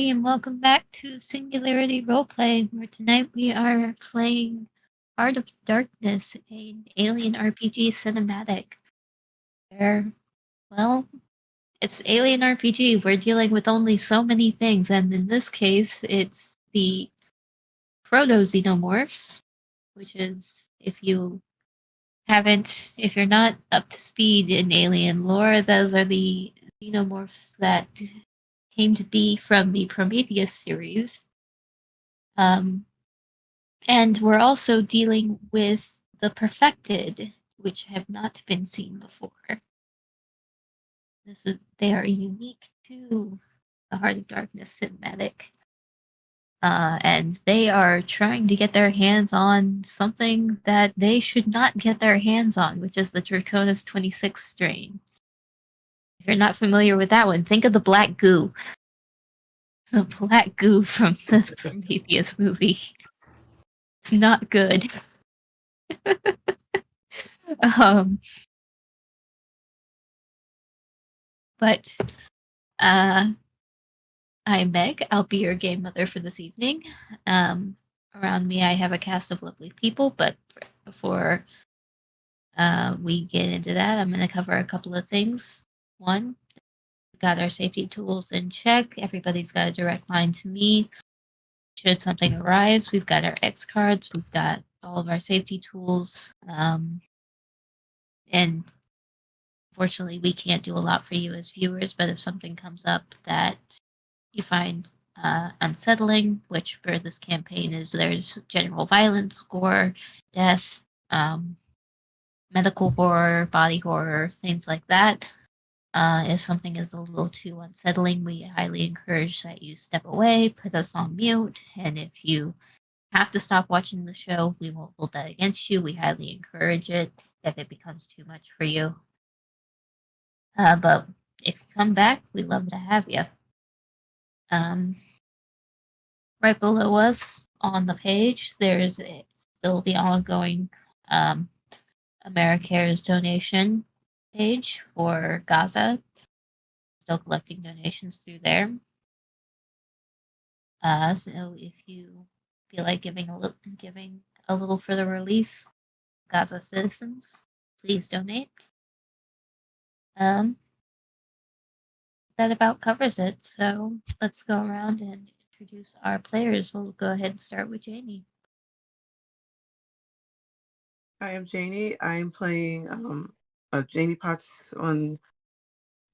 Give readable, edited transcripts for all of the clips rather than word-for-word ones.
everybody, and welcome back to Singularity Roleplay, where tonight we are playing Heart of Darkness, an alien RPG cinematic. Where, well, it's alien RPG. We're dealing with only so many things, and in this case, it's the proto-xenomorphs, which is, if you're not up to speed in alien lore, those are the xenomorphs that came to be from the Prometheus series. And we're also dealing with the Perfected, which have not been seen before. They are unique to the Heart of Darkness cinematic. And they are trying to get their hands on something that they should not get their hands on, which is the Draconis 26 strain. If you're not familiar with that one, think of the black goo. The black goo from the Prometheus movie. It's not good. But I'm Meg. I'll be your game mother for this evening. Around me, I have a cast of lovely people, but before we get into that, I'm going to cover a couple of things. One, we've got our safety tools in check. Everybody's got a direct line to me. Should something arise, we've got our X cards, we've got all of our safety tools, and unfortunately, we can't do a lot for you as viewers, but if something comes up that you find unsettling, which for this campaign is there's general violence, gore, death, medical horror, body horror, things like that. If something is a little too unsettling, we highly encourage that you step away, put us on mute, and if you have to stop watching the show, we won't hold that against you. We highly encourage it if it becomes too much for you. But if you come back, we'd love to have you. Right below us on the page, there's still the ongoing AmeriCares donation page for Gaza. Still collecting donations through there. So if you feel like giving a little for the relief, Gaza citizens, please donate. That about covers it. So let's go around and introduce our players. We'll go ahead and start with Janie. Hi, I'm Janie. I'm playing Janie Potts on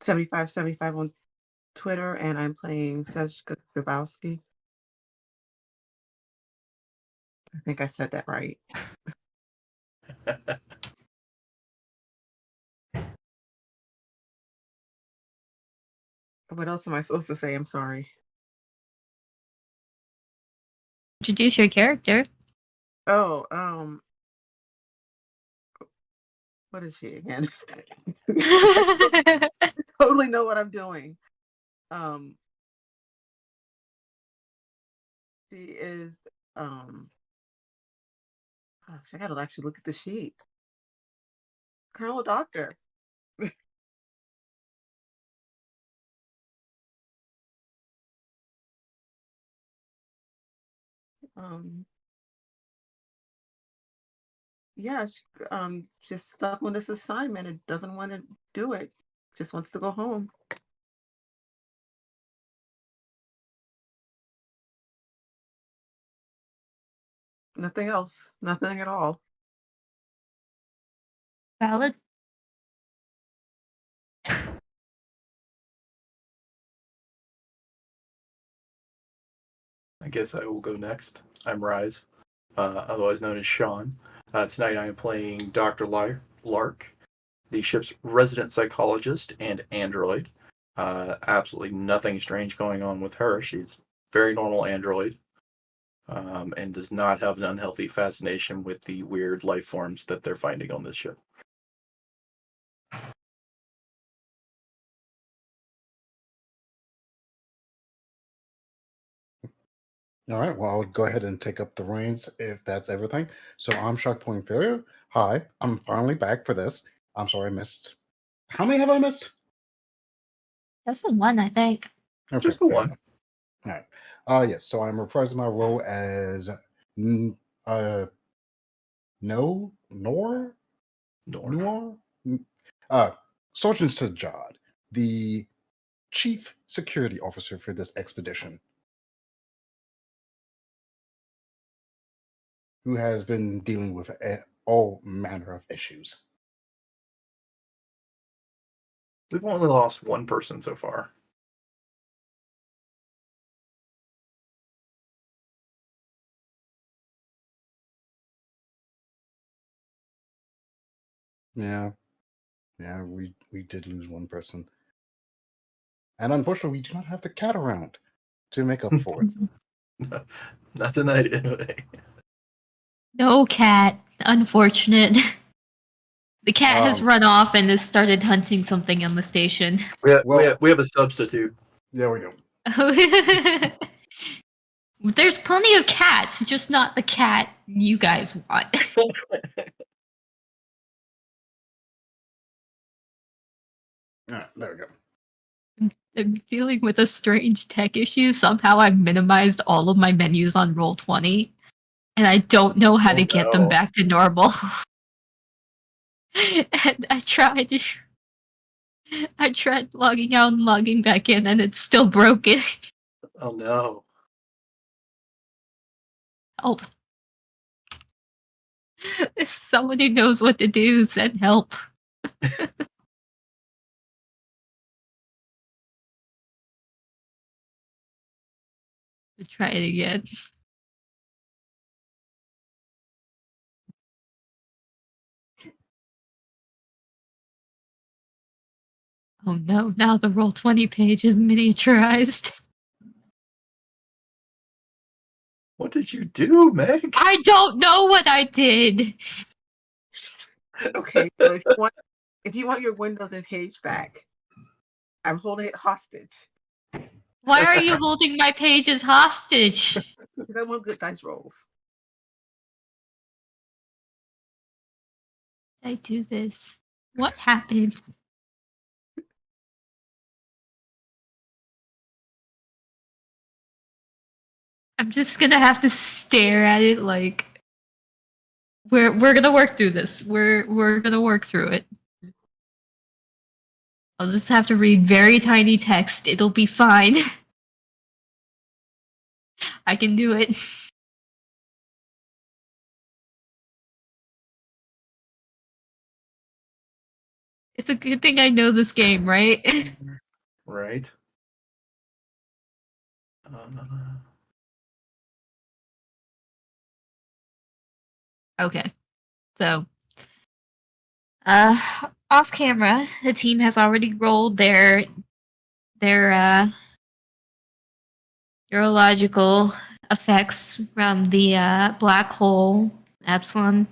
7575 on Twitter, and I'm playing Sejka Grabowski. I think I said that right. What else am I supposed to say? I'm sorry. Introduce your character. Oh, what is she again? I totally know what I'm doing. She is gosh, I gotta actually look at the sheet. Colonel Doctor. Yeah, she, just stuck on this assignment and doesn't want to do it. Just wants to go home. Nothing else. Nothing at all. Valid. I guess I will go next. I'm Rise, otherwise known as Sean. Tonight I am playing Dr. Lark, the ship's resident psychologist and android. Absolutely nothing strange going on with her. She's very normal android, and does not have an unhealthy fascination with the weird life forms that they're finding on this ship. All right, well, I'll go ahead and take up the reins if that's everything. So I'm Shark Point Inferior. Hi, I'm finally back for this. I'm sorry I missed. How many have I missed? Just the one, I think. Okay, Just the one. All right. Yes. So I'm reprising my role as n- no Nor Nor. Noir uh Sergeant Sajad, the chief security officer for this expedition, who has been dealing with all manner of issues. We've only lost one person so far. Yeah, we did lose one person, and unfortunately, we do not have the cat around to make up for it. Not tonight, anyway. No cat. Unfortunate. The cat has run off and has started hunting something on the station. We have a substitute. Yeah, we do. There's plenty of cats, just not the cat you guys want. All right, there we go. I'm dealing with a strange tech issue. Somehow I've minimized all of my menus on Roll20, and I don't know how to get them back to normal. And I tried logging out and logging back in, and it's still broken. Oh no. Help. If someone who knows what to do, send help. Try it again. Oh no, now the Roll20 page is miniaturized. What did you do, Meg? I don't know what I did. Okay, so if you want your Windows and page back, I'm holding it hostage Why are you holding my pages hostage? because I want good dice rolls. I do this. What happened? I'm just gonna have to stare at it like we're gonna work through this. We're gonna work through it. I'll just have to read very tiny text. It'll be fine. I can do it. It's a good thing I know this game, right? Right. Okay. So, off camera, the team has already rolled their neurological effects from the black hole, Epsilon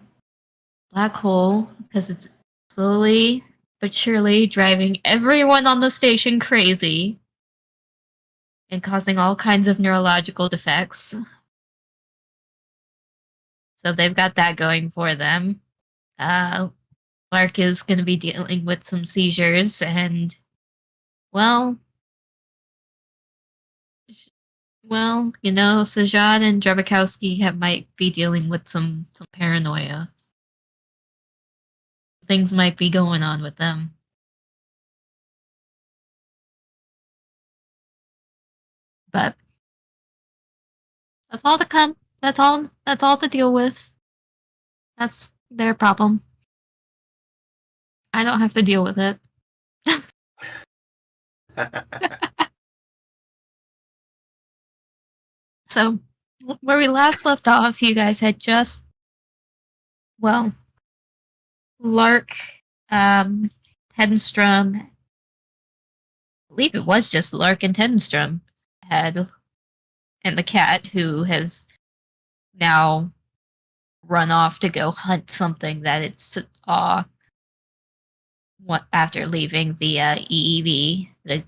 black hole, because it's slowly but surely driving everyone on the station crazy and causing all kinds of neurological defects. So they've got that going for them. Lark is going to be dealing with some seizures, and well, Sajad and Drabakowski might be dealing with some paranoia. Things might be going on with them. But that's all to come. That's all to deal with. That's their problem. I don't have to deal with it. So, where we last left off, you guys had just, Lark, Hedenstrom, I believe it was just Lark and Hedenstrom had, and the cat who has now run off to go hunt something that it saw after leaving the EEV, the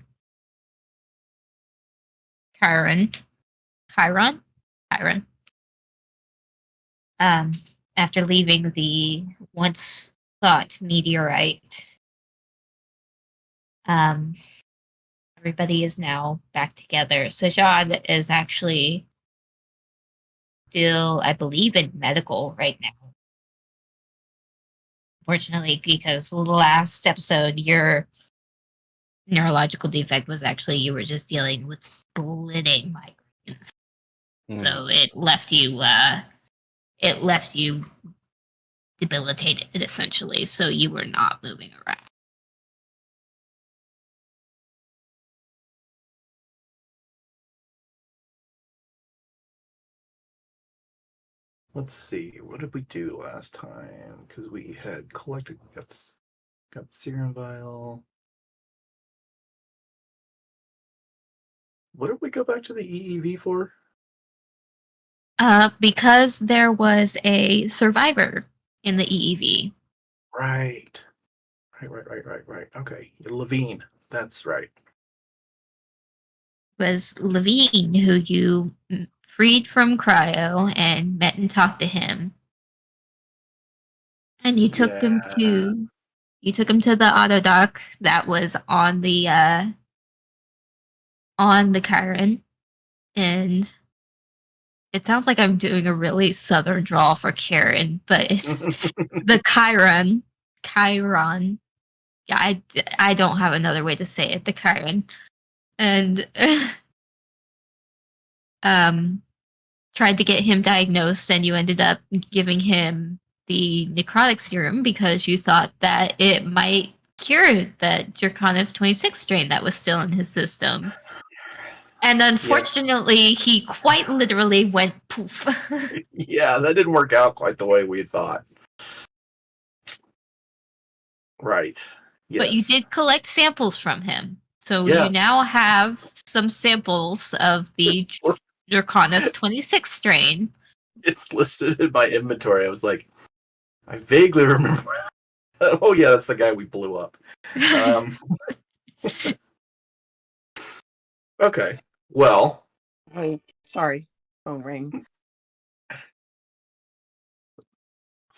Chiron. Chiron? Chiron. After leaving the once thought meteorite. everybody is now back together. Sajad is actually still, I believe, in medical right now. Fortunately, because last episode, your neurological defect was actually you were just dealing with splitting migraines. So it left you debilitated essentially. So you were not moving around. Let's see. What did we do last time? Because we had collected, got the serum vial. What did we go back to the EEV for? Because there was a survivor in the EEV. Right. Right. Okay. Levine. That's right. Was Levine, who you freed from cryo and met and talked to him. And you took him to the auto dock that was on the Chiron. And it sounds like I'm doing a really southern drawl for Karen, but it's the Chiron. Chiron. Yeah, I don't have another way to say it. The Chiron. And tried to get him diagnosed, and you ended up giving him the necrotic serum because you thought that it might cure the Draconis 26 strain that was still in his system. And unfortunately, he quite literally went poof. Yeah, that didn't work out quite the way we thought. Right. Yes. But you did collect samples from him. So Yeah. you now have some samples of the Draconis 26 strain. It's listed in my inventory. I was like, I vaguely remember. Oh, yeah, that's the guy we blew up. Okay. Well. Oh, sorry. Phone ring.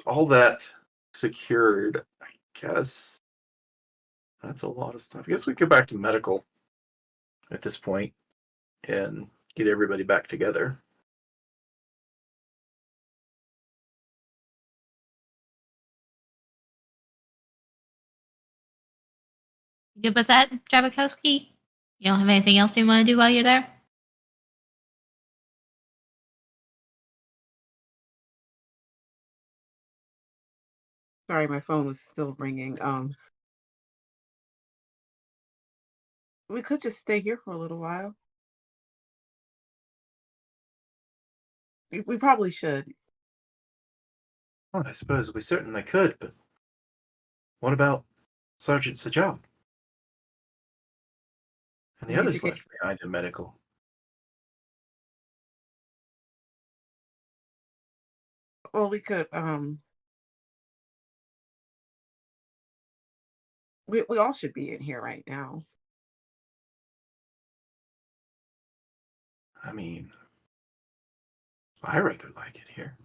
All that secured, I guess. That's a lot of stuff. I guess we go back to medical at this point and get everybody back together. You good with that, Jabakowski? You don't have anything else you want to do while you're there? Sorry, my phone was still ringing. We could just stay here for a little while. We probably should. Well, I suppose we certainly could, but what about Sergeant Sajal? And the We need others to get. left behind in medical. Well, we could. We all should be in here right now. I mean, I rather like it here.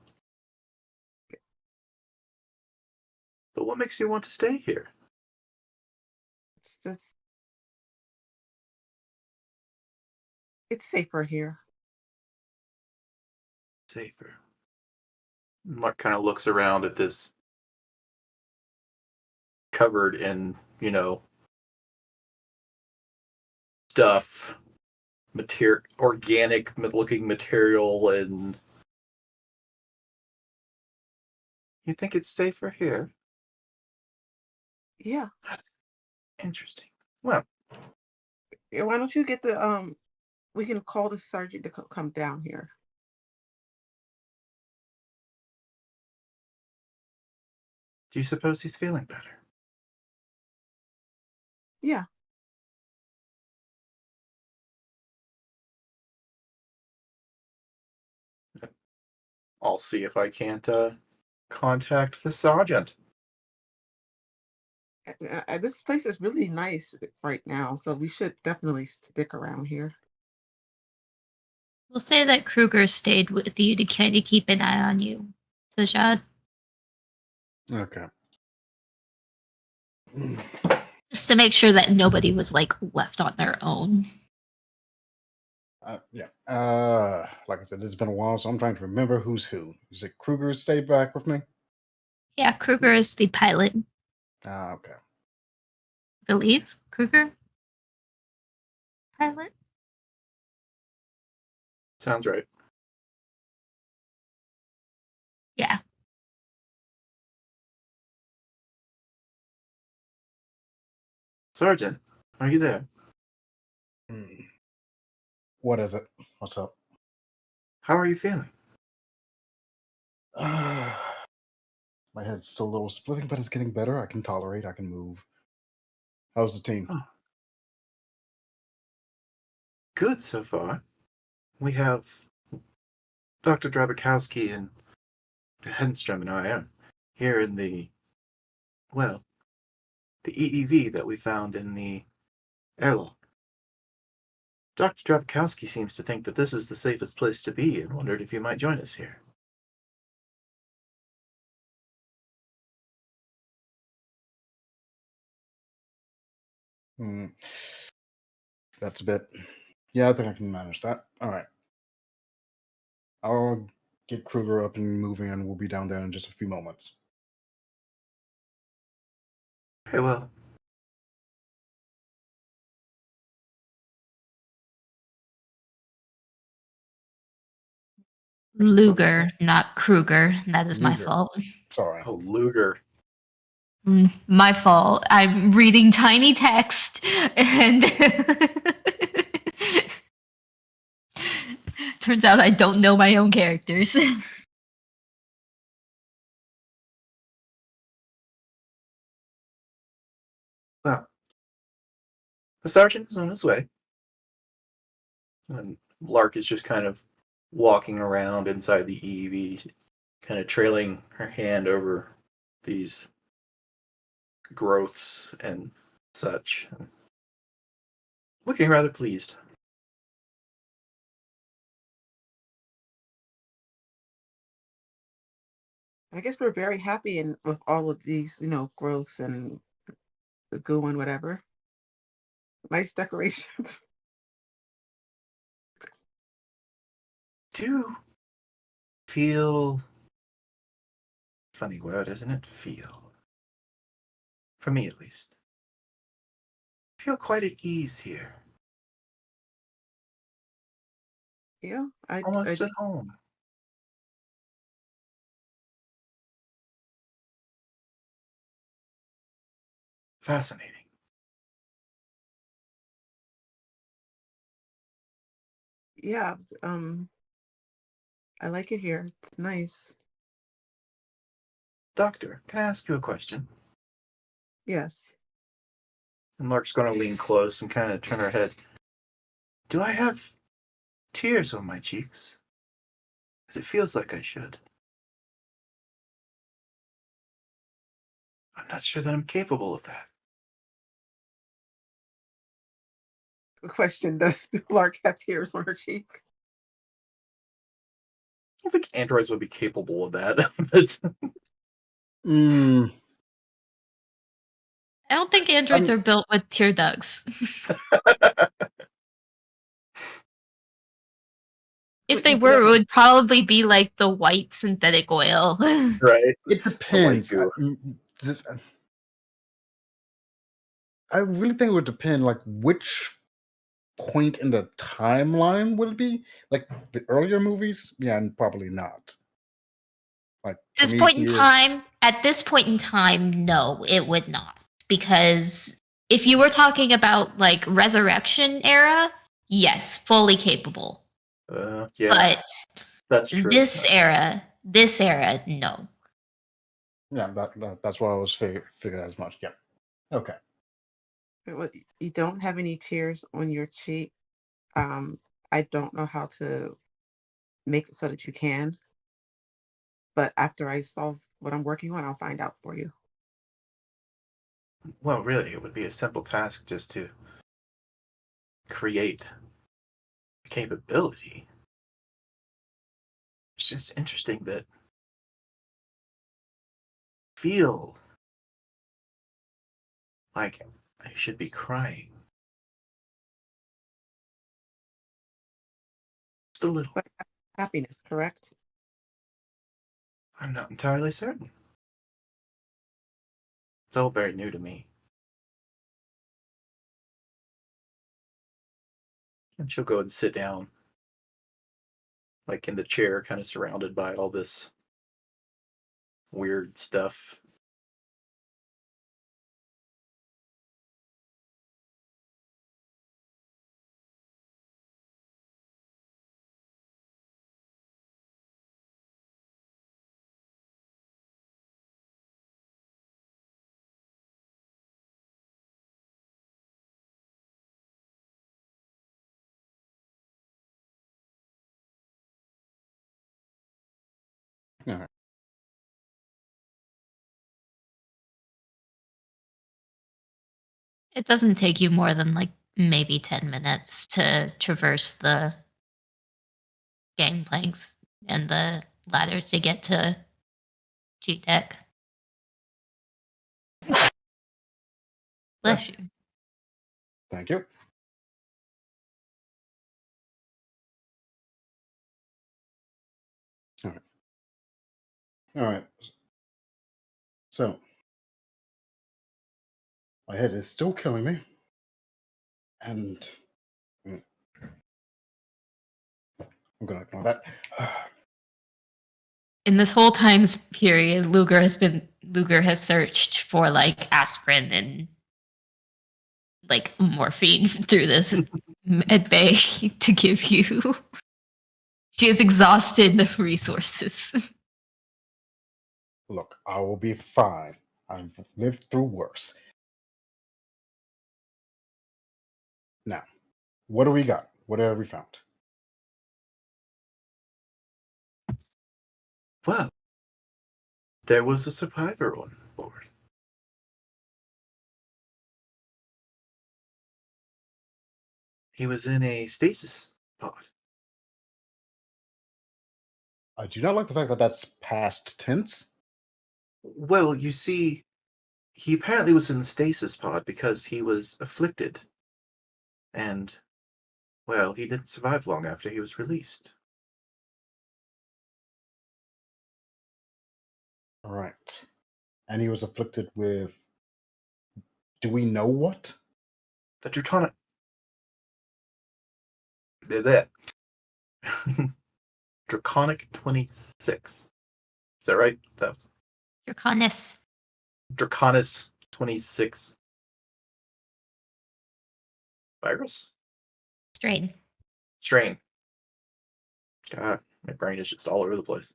But what makes you want to stay here? It's just. It's safer here. Safer. Mark kind of looks around at this covered in, stuff, organic looking material, and you think it's safer here? Yeah. That's interesting. Well, Yeah, why don't you get the we can call the sergeant to come down here. do you suppose he's feeling better? Yeah. I'll see if I can't contact the sergeant. This place is really nice right now, so we should definitely stick around here. We'll say that Kruger stayed with you to kind of keep an eye on you, Sajad. Okay. Just just to make sure that nobody was like left on their own. Yeah. Like I said, it's been a while, so I'm trying to remember who's who. Is it Kruger stay back with me? Yeah, Kruger is the pilot, Okay. I believe. Kruger? Pilot? Sounds right. Yeah. Sergeant, are you there? Hmm. What is it? What's up? How are you feeling? My head's still a little splitting, but it's getting better. I can tolerate. I can move. How's the team? Oh. Good so far. We have Dr. Drabikowski and Henstrom and I are here in the EEV that we found in the airlock. Dr. Drabikowski seems to think that this is the safest place to be and wondered if you might join us here. Hmm. That's a bit. Yeah, I think I can manage that. All right. I'll get Kruger up and moving, and we'll be down there in just a few moments. Okay, well, Luger, not Kruger. That is my Luger. fault. Sorry. oh, Luger. My fault. I'm reading tiny text and turns out I don't know my own characters. Well, the sergeant is on his way. And Lark is just kind of walking around inside the EEV, kind of trailing her hand over these growths and such. Looking rather pleased. I guess we're very happy with all of these, growths and the goo and whatever. Nice decorations. Do feel. Funny word, isn't it? Feel. For me, at least. Feel quite at ease here. Yeah, I Almost at home. Fascinating. yeah, I like it here. It's nice. Doctor, can I ask you a question? Yes. And Lark's going to lean close and kind of turn her head. Do I have tears on my cheeks? Because it feels like I should. I'm not sure that I'm capable of that. The question: does Lark have tears on her cheek? I don't think androids would be capable of that. But Mm, I don't think androids I'm- are built with tear ducts. If But they you could were, have it would probably be like the white synthetic oil. right. it The white depends. goo. I really think it would depend, like, which point in the timeline would it be? Like the earlier movies? Yeah, and probably not. Like At this point in time, no, it would not. Because if you were talking about like resurrection era, yes, fully capable. Yeah, But that's true. this era, no. Yeah, that's what I was figured as much. Yeah. Okay. you don't have any tears on your cheek. Um, I don't know how to make it so that you can, but after I solve what I'm working on, I'll find out for you. Well, really, it would be a simple task just to create a capability. It's just interesting that feel like I should be crying. Just a little. But happiness, correct? I'm not entirely certain. It's all very new to me. And she'll go and sit down, like in the chair, kind of surrounded by all this weird stuff. All right. It doesn't take you more than like maybe 10 minutes to traverse the gangplanks and the ladder to get to G deck. Bless you. Thank you. All right. All right. So, my head is still killing me. And I'm going to ignore that. In this whole time period, Luger has searched for like aspirin and like morphine through this med bay to give you. She has exhausted the resources. Look, I will be fine. I've lived through worse. Now, what do we got? What have we found? Well, there was a survivor on board. He was in a stasis pod. I do not like the fact that that's past tense. Well, you see, he apparently was in the stasis pod because he was afflicted. And, well, he didn't survive long after he was released. All right. And he was afflicted with. Do we know what? The Draconic. That. Draconic 26. Is that right? That Draconis. Draconis 26 virus? Strain. Strain. God, my brain is just all over the place.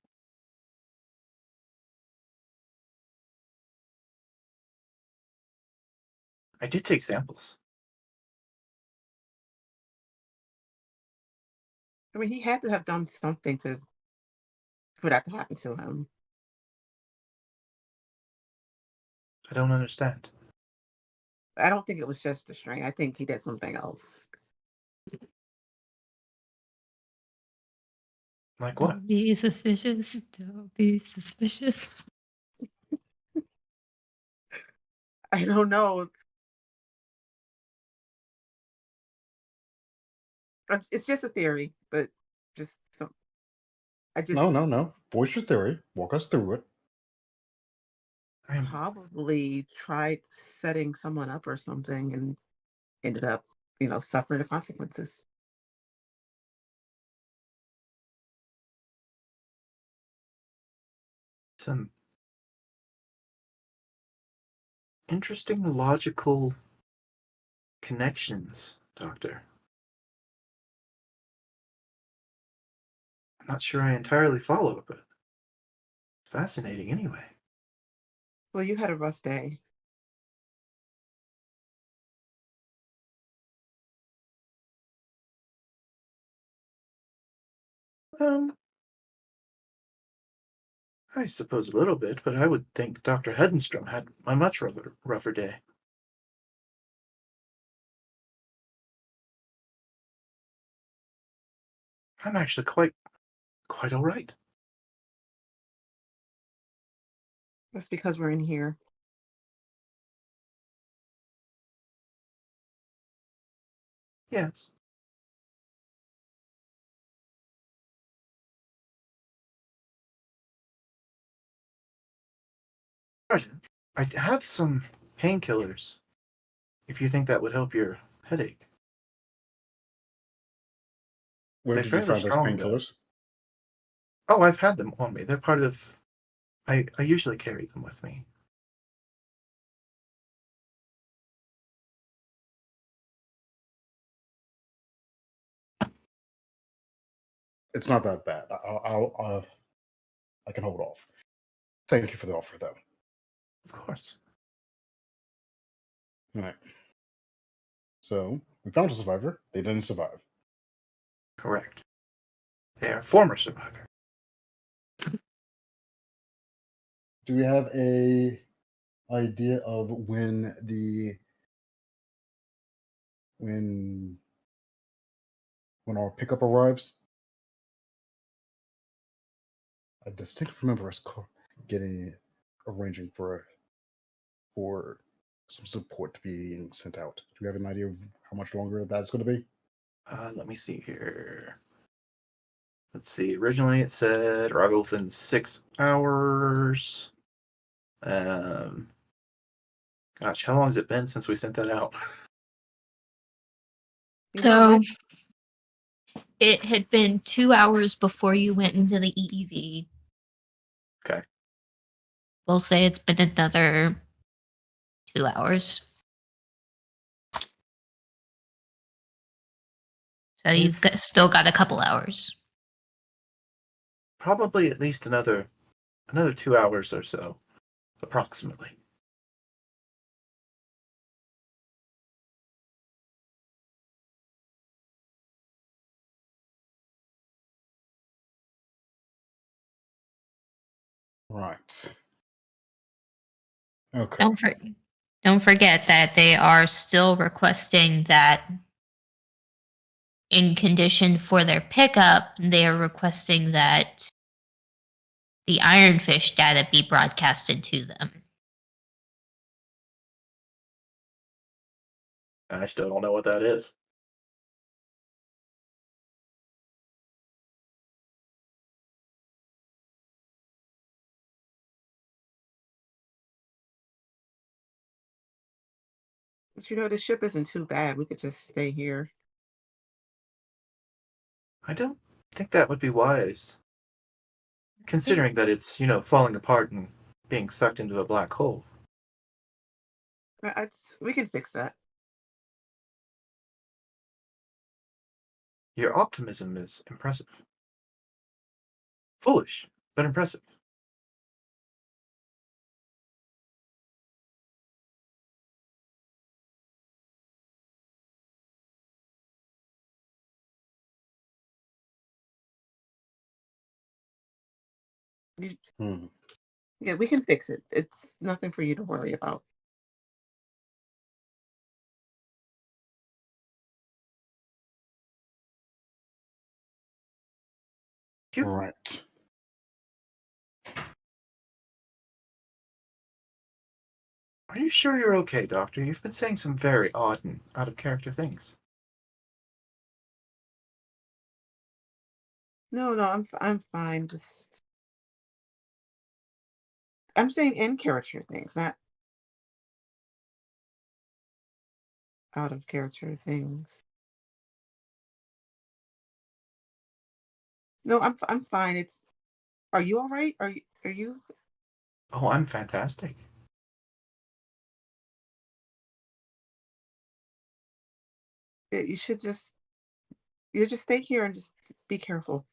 I did take samples. I mean, he had to have done something for that to happen to him. I don't understand. I don't think it was just a strain. I think he did something else. Like what? Don't be suspicious. Don't be suspicious. I don't know. It's just a theory, but just some. I just No. Voice your theory. Walk us through it. I'm probably tried setting someone up or something and ended up, suffering the consequences. some interesting logical connections, Doctor. I'm not sure I entirely follow, but fascinating anyway. Well, you had a rough day. Um, I suppose a little bit, but I would think Dr. Hedenstrom had a much rougher day. I'm actually quite all right. That's because we're in here. Yes. Sergeant, I have some painkillers. If you think that would help your headache. Where They're did you fairly find those strong, though. painkillers? Oh, I've had them on me. They're part of. I usually carry them with me. It's not that bad. I can hold off. Thank you for the offer, though. Of course. All right. So we found a survivor. They didn't survive. Correct. They are former survivor. Do we have a idea of when our pickup arrives? I distinctly remember us arranging for some support being sent out. Do we have an idea of how much longer that's going to be? Let me see here. Let's see. Originally, it said arrival within 6 hours. Gosh, how long has it been since we sent that out? You know, So my it had been 2 hours before you went into the EEV. Okay. We'll say it's been another 2 hours. So you've still got a couple hours. Probably at least another 2 hours or so, approximately. Right. Okay. Don't forget that they are still requesting that in condition for their pickup, they are requesting that the Ironfish data be broadcasted to them. I still don't know what that is. but you know, the ship isn't too bad. We could just stay here. I don't think that would be wise. Considering that it's, falling apart and being sucked into a black hole. We can fix that. Your optimism is impressive. Foolish, but impressive. You- Hmm. Yeah, we can fix it. It's nothing for you to worry about. You, Right. are you sure you're okay, Doctor? You've been saying some very odd and out of character things. No, no, I'm fine. Just I'm saying in character things, not out of character things. No, I'm fine. It's Are you all right? Are you Oh, I'm fantastic. you should just stay here and just be careful.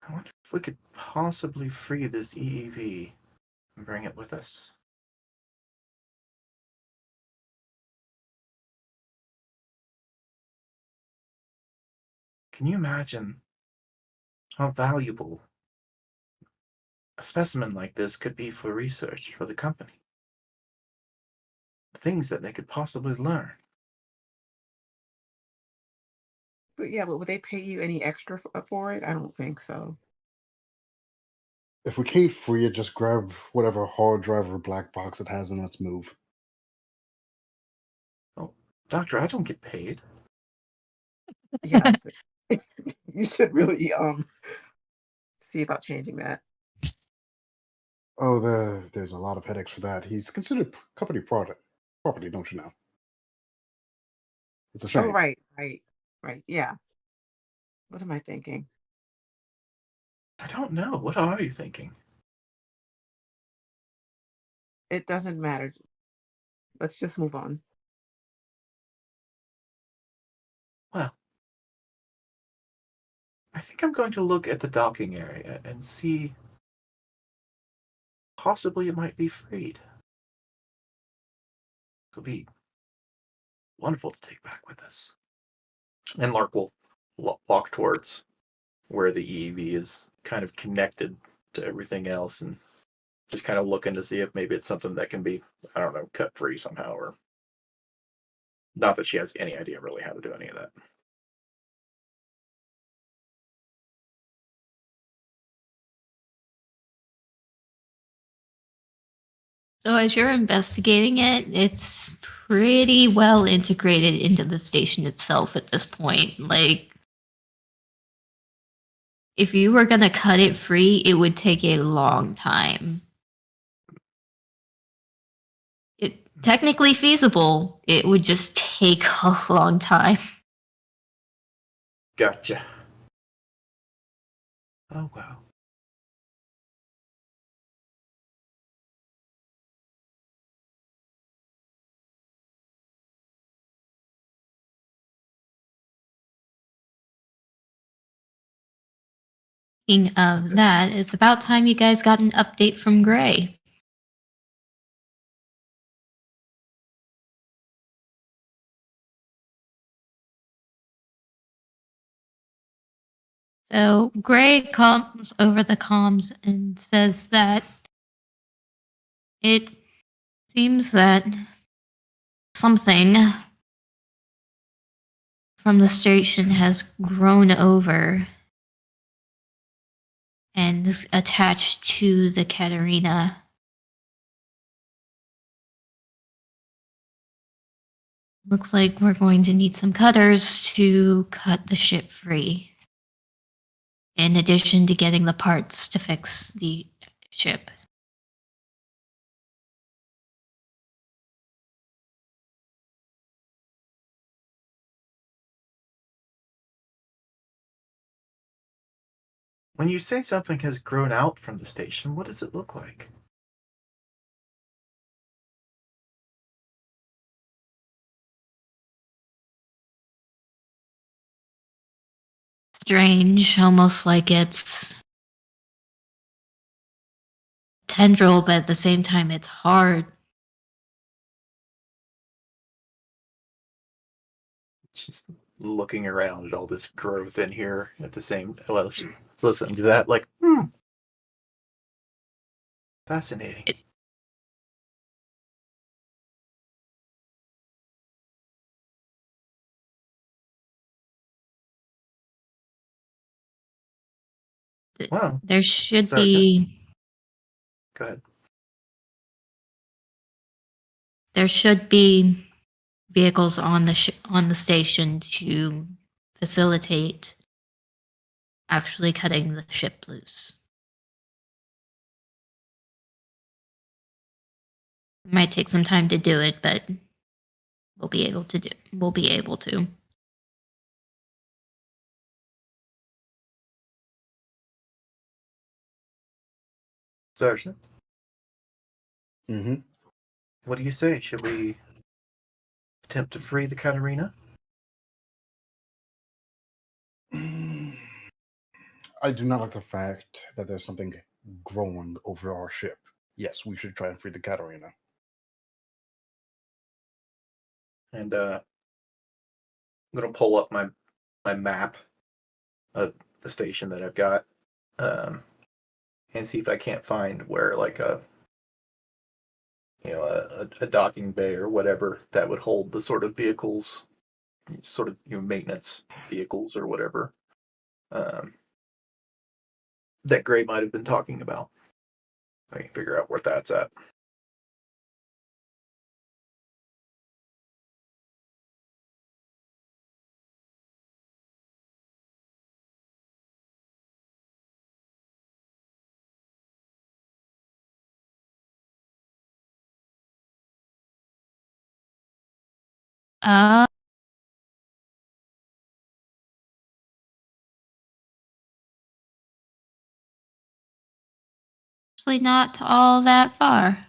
I wonder if we could possibly free this EEV and bring it with us. Can you imagine how valuable a specimen like this could be for research for the company? The things that they could possibly learn. But yeah, but would they pay you any extra for it? I don't think so. If we can't free it, just grab whatever hard drive or black box it has and let's move. Oh, Doctor, I don't get paid. Yes. You should really see about changing that. Oh, there's a lot of headaches for that. He's considered company property, don't you know? It's a Oh, shame. right. Yeah. What am I thinking? I don't know. What are you thinking? It doesn't matter. Let's just move on. Well, I think I'm going to look at the docking area and see. Possibly it might be freed. It'll be wonderful to take back with us. And Lark will walk towards where the EEV is kind of connected to everything else and just kind of looking to see if maybe it's something that can be, I don't know, cut free somehow, or not that she has any idea really how to do any of that. So as you're investigating it, it's pretty well integrated into the station itself at this point. Like, if you were going to cut it free, it would take a long time. It technically feasible, it would just take a long time. Gotcha. Oh, well. Speaking of that, it's about time you guys got an update from Gray. So Gray comes over the comms and says that it seems that something from the station has grown over and attached to the Katerina. Looks like we're going to need some cutters to cut the ship free. In addition to getting the parts to fix the ship. When you say something has grown out from the station, what does it look like? Strange, almost like it's tendril, but at the same time it's hard. Just looking around at all this growth in here at the same. Well, she's listening to that, like, fascinating. Well, There should Sergeant. be Go ahead. there should be vehicles on the station to facilitate actually cutting the ship loose. It might take some time to do it, but we'll be able to. Sergeant, Mm-hmm. what do you say? Should we attempt to free the Katerina? I do not like the fact that there's something growing over our ship. Yes, we should try and free the Katerina. And I'm gonna pull up my map of the station that I've got, and see if I can't find where like a docking bay or whatever that would hold the sort of vehicles, sort of maintenance vehicles or whatever. Um, that Gray might have been talking about. I can figure out where that's at. Uh, Actually, not all that far.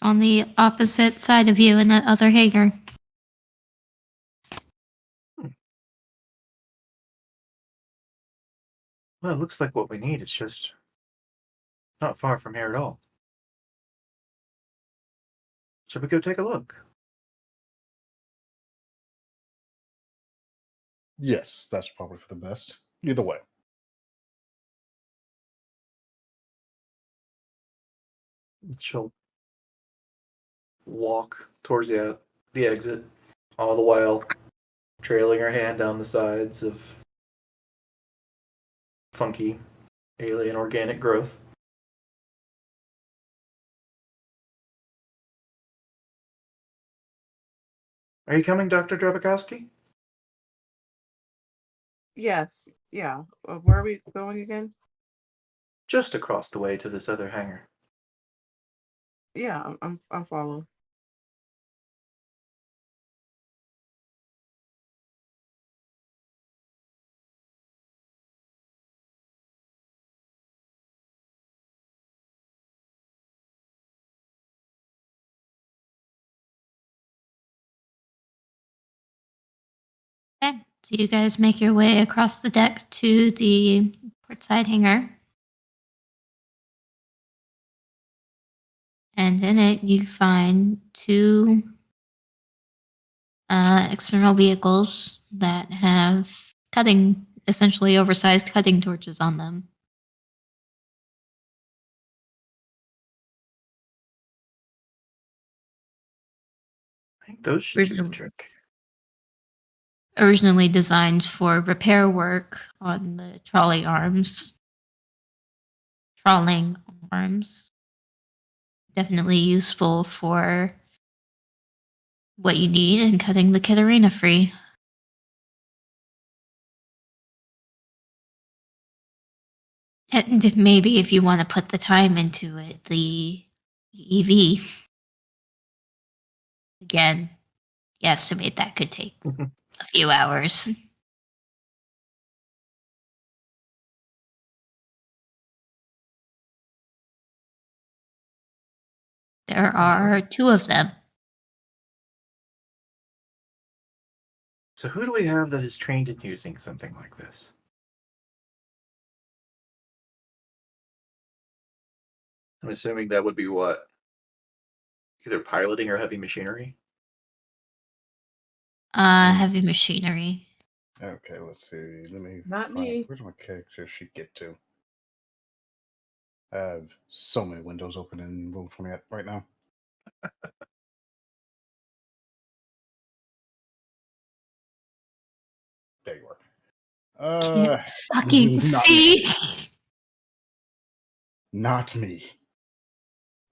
On the opposite side of you in that other hangar. Well, it looks like what we need is just not far from here at all. Should we go take a look? Yes, that's probably for the best. Either way. She'll walk towards the exit, all the while trailing her hand down the sides of funky alien organic growth. Are you coming, Dr. Drabakowski? Yes. Yeah. Where are we going again? Just across the way to this other hangar. Yeah, I'm following. Okay. So you guys make your way across the deck to the portside hangar. And in it, you find two external vehicles that have essentially oversized cutting torches on them. I think those should do the trick. Originally designed for repair work on the trawling arms. Definitely useful for what you need and cutting the Cetorhina free. And maybe if you want to put the time into it, the EV. Again, you estimate that could take a few hours. There are two of them. So who do we have that is trained in using something like this? I'm assuming that would be what? Either piloting or heavy machinery? Heavy machinery. Okay, let's see. Let me Not find me. where did my character sheet get to? I have so many windows open in Roll20 right now. There you are. Can't fucking not see. Not me.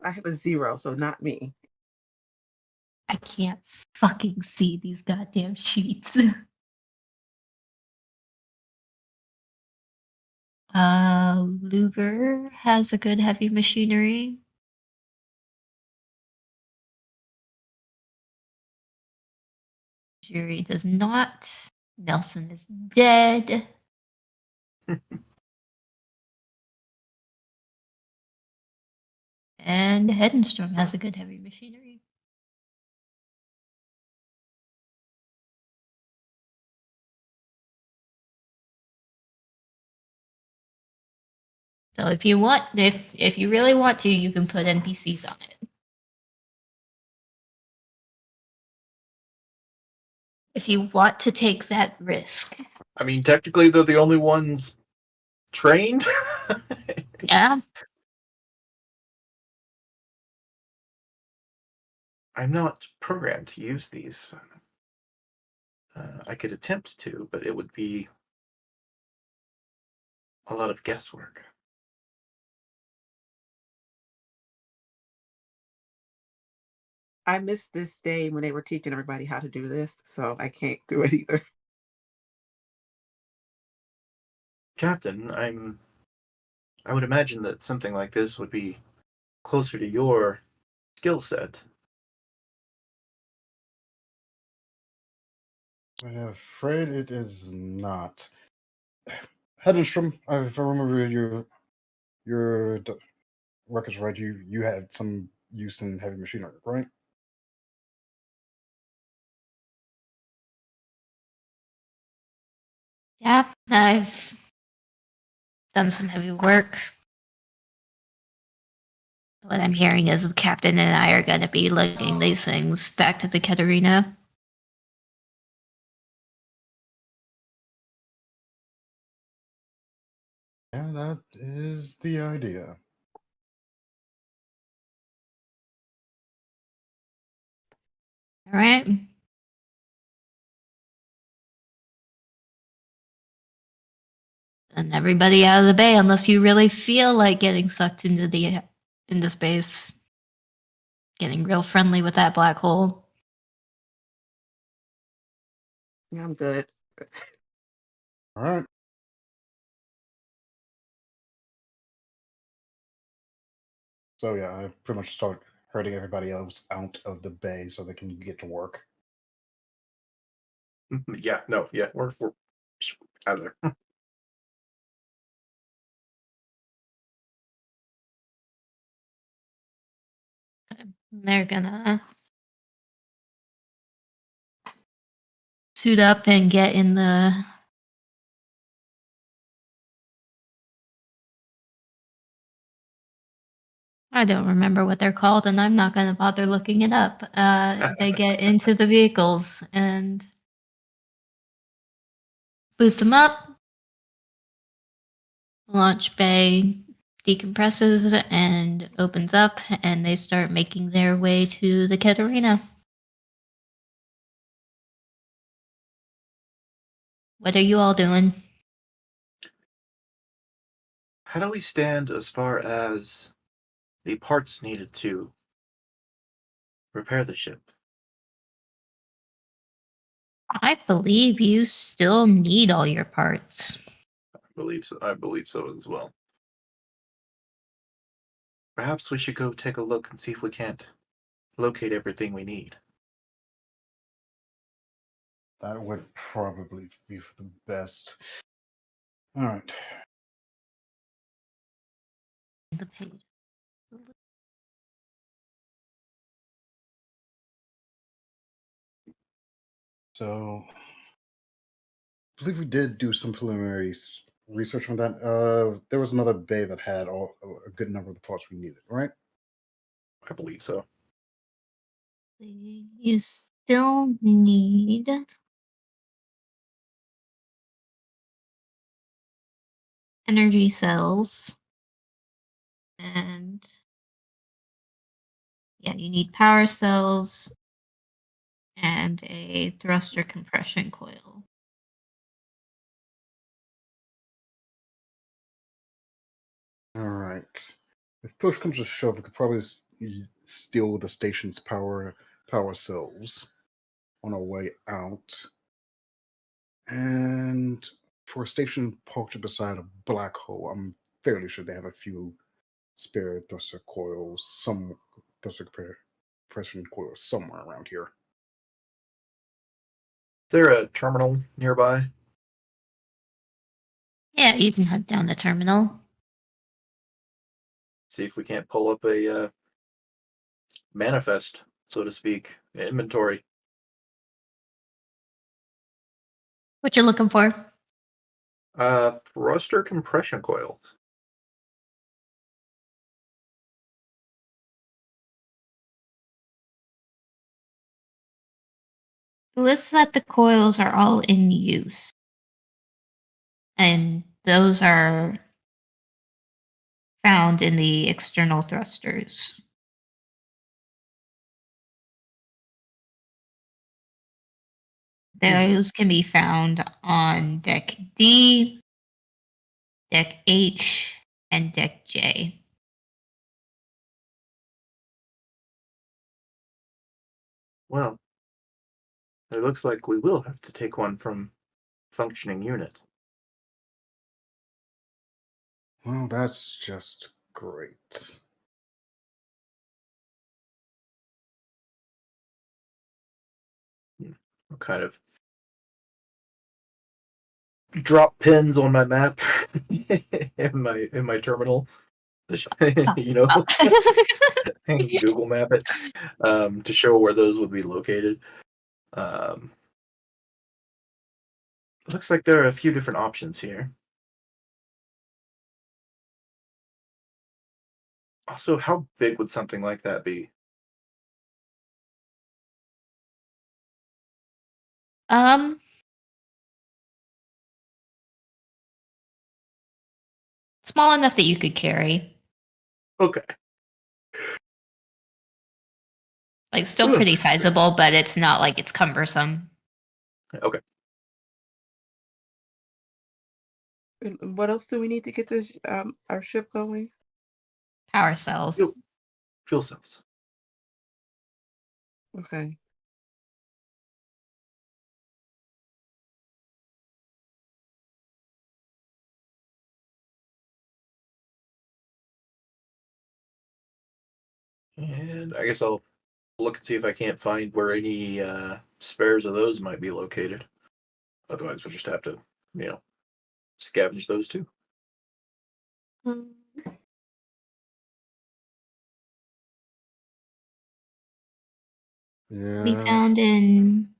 I have a 0, so not me. I can't fucking see these goddamn sheets. Luger has a good heavy machinery. Jury does not. Nelson is dead. And Hedenstrom has a good heavy machinery. So if you want, if you really want to, you can put NPCs on it. If you want to take that risk. I mean, technically, they're the only ones trained. Yeah. I'm not programmed to use these. I could attempt to, but it would be a lot of guesswork. I missed this day when they were teaching everybody how to do this, so I can't do it either. Captain, I would imagine that something like this would be closer to your skill set. I'm afraid it is not. Hedenstrom, if I remember your records right, you had some use in heavy machinery, right? Yeah, I've done some heavy work. What I'm hearing is the captain and I are going to be lugging these things back to the Cetorhina. Yeah, that is the idea. All right. And everybody out of the bay, unless you really feel like getting sucked into space, getting real friendly with that black hole. Yeah, I'm good. All right. So yeah, I pretty much start herding everybody else out of the bay so they can get to work. Yeah, no, yeah, we're out of there. They're gonna suit up and get in the I don't remember what they're called, and I'm not going to bother looking it up. They get into the vehicles and boot them up. Launch bay decompresses and opens up, and they start making their way to the Cetorhina. What are you all doing? How do we stand as far as the parts needed to repair the ship? I believe you still need all your parts. I believe so as well. Perhaps we should go take a look and see if we can't locate everything we need. That would probably be for the best. All right. The page. So I believe we did do some preliminary research on that. There was another bay that had a good number of the parts we needed, right? I believe so. You still need energy cells, and yeah, you need power cells and a thruster compression coil. All right. If push comes to shove, we could probably steal the station's power cells on our way out. And for a station parked beside a black hole, I'm fairly sure they have a few spare thruster compression coils somewhere around here. Is there a terminal nearby? Yeah, you can hunt down the terminal. See if we can't pull up a manifest, so to speak, inventory. What you looking for? Thruster compression coils. The list that the coils are all in use. And those are found in the external thrusters. Those can be found on deck D, deck H, and deck J. Well, it looks like we will have to take one from functioning unit. Well, that's just great. I'll kind of drop pins on my map in my terminal. You know, Google map it to show where those would be located. Looks like there are a few different options here. Also, how big would something like that be? Um, Small enough that you could carry. Okay. Like, still pretty sizable, but it's not like it's cumbersome. Okay. And what else do we need to get this our ship going? Power cells. Fuel cells. Okay. And I guess I'll look and see if I can't find where any spares of those might be located. Otherwise, we'll just have to, scavenge those too. Be Yeah. found in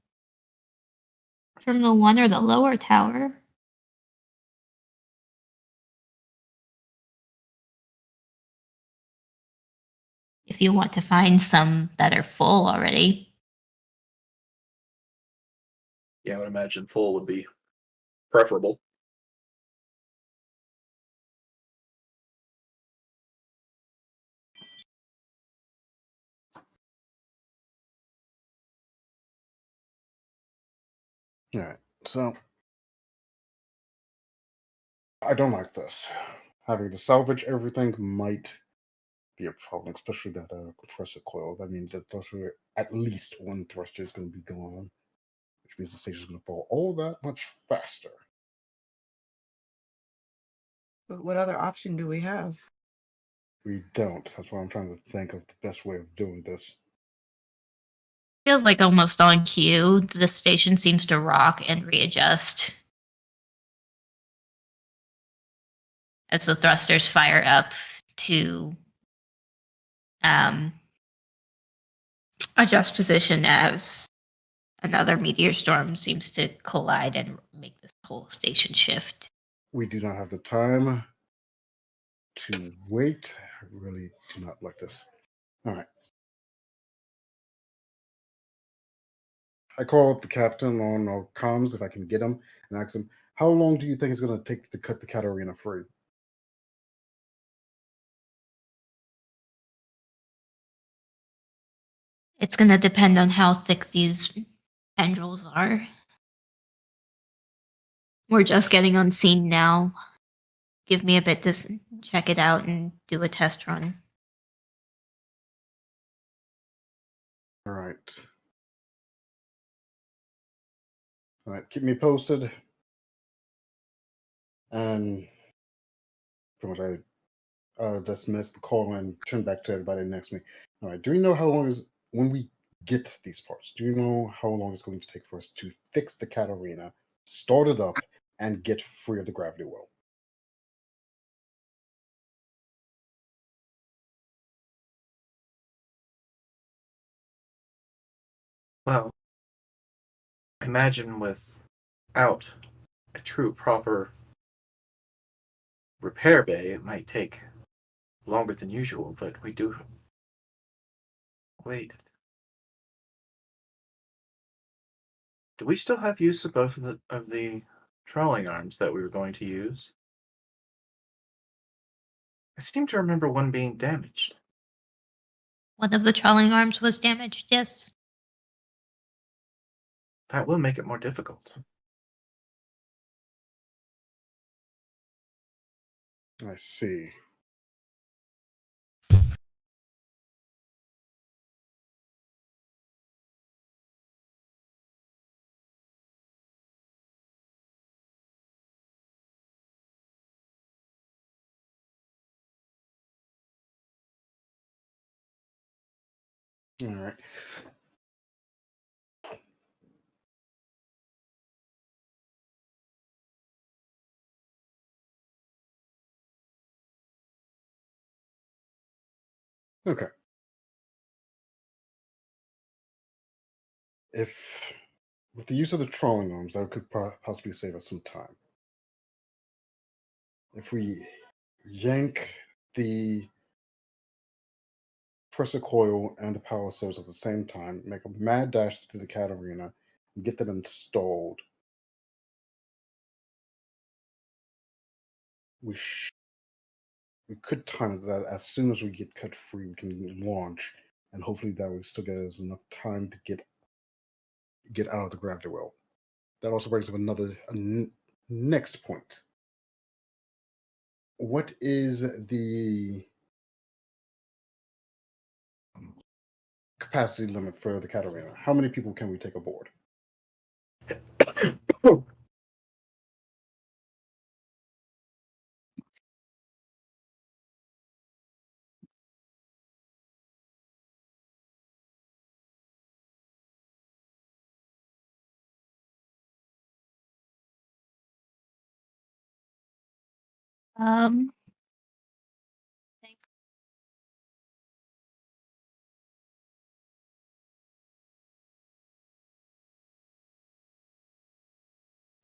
Terminal 1 or the lower tower. If you want to find some that are full already. Yeah, I would imagine full would be preferable. All right. So I don't like this. Having to salvage everything might be a problem, especially that compressor coil. That means that those were at least one thruster is going to be gone, which means the stage is going to fall all that much faster. But what other option do we have? We don't. That's why I'm trying to think of the best way of doing this. Feels like almost on cue. The station seems to rock and readjust as the thrusters fire up to adjust position as another meteor storm seems to collide and make this whole station shift. We do not have the time to wait. I really do not like this. All right. I call up the captain on our comms if I can get him and ask him, how long do you think it's going to take to cut the Katarina free? It's going to depend on how thick these tendrils are. We're just getting on scene now. Give me a bit to check it out and do a test run. All right. All right. Keep me posted. And pretty much I dismissed the call and turned back to everybody next to me. All right. Do you know how long is when we get these parts? Do you know how long it's going to take for us to fix the Katarina, start it up, and get free of the gravity well? Well, imagine without a true proper repair bay, it might take longer than usual, but we do. Wait. Do we still have use of both of the trawling arms that we were going to use? I seem to remember one being damaged. One of the trawling arms was damaged, yes. That will make it more difficult. I see. All right. Okay. If with the use of the trolling arms, that could possibly save us some time. If we yank the pressure coil and the power source at the same time, make a mad dash to the Cetorhina, and get them installed, we could time that as soon as we get cut free, we can launch, and hopefully that will still get us enough time to get out of the gravity well. That also brings up another next point. What is the capacity limit for the Cetorhina? How many people can we take aboard? Um,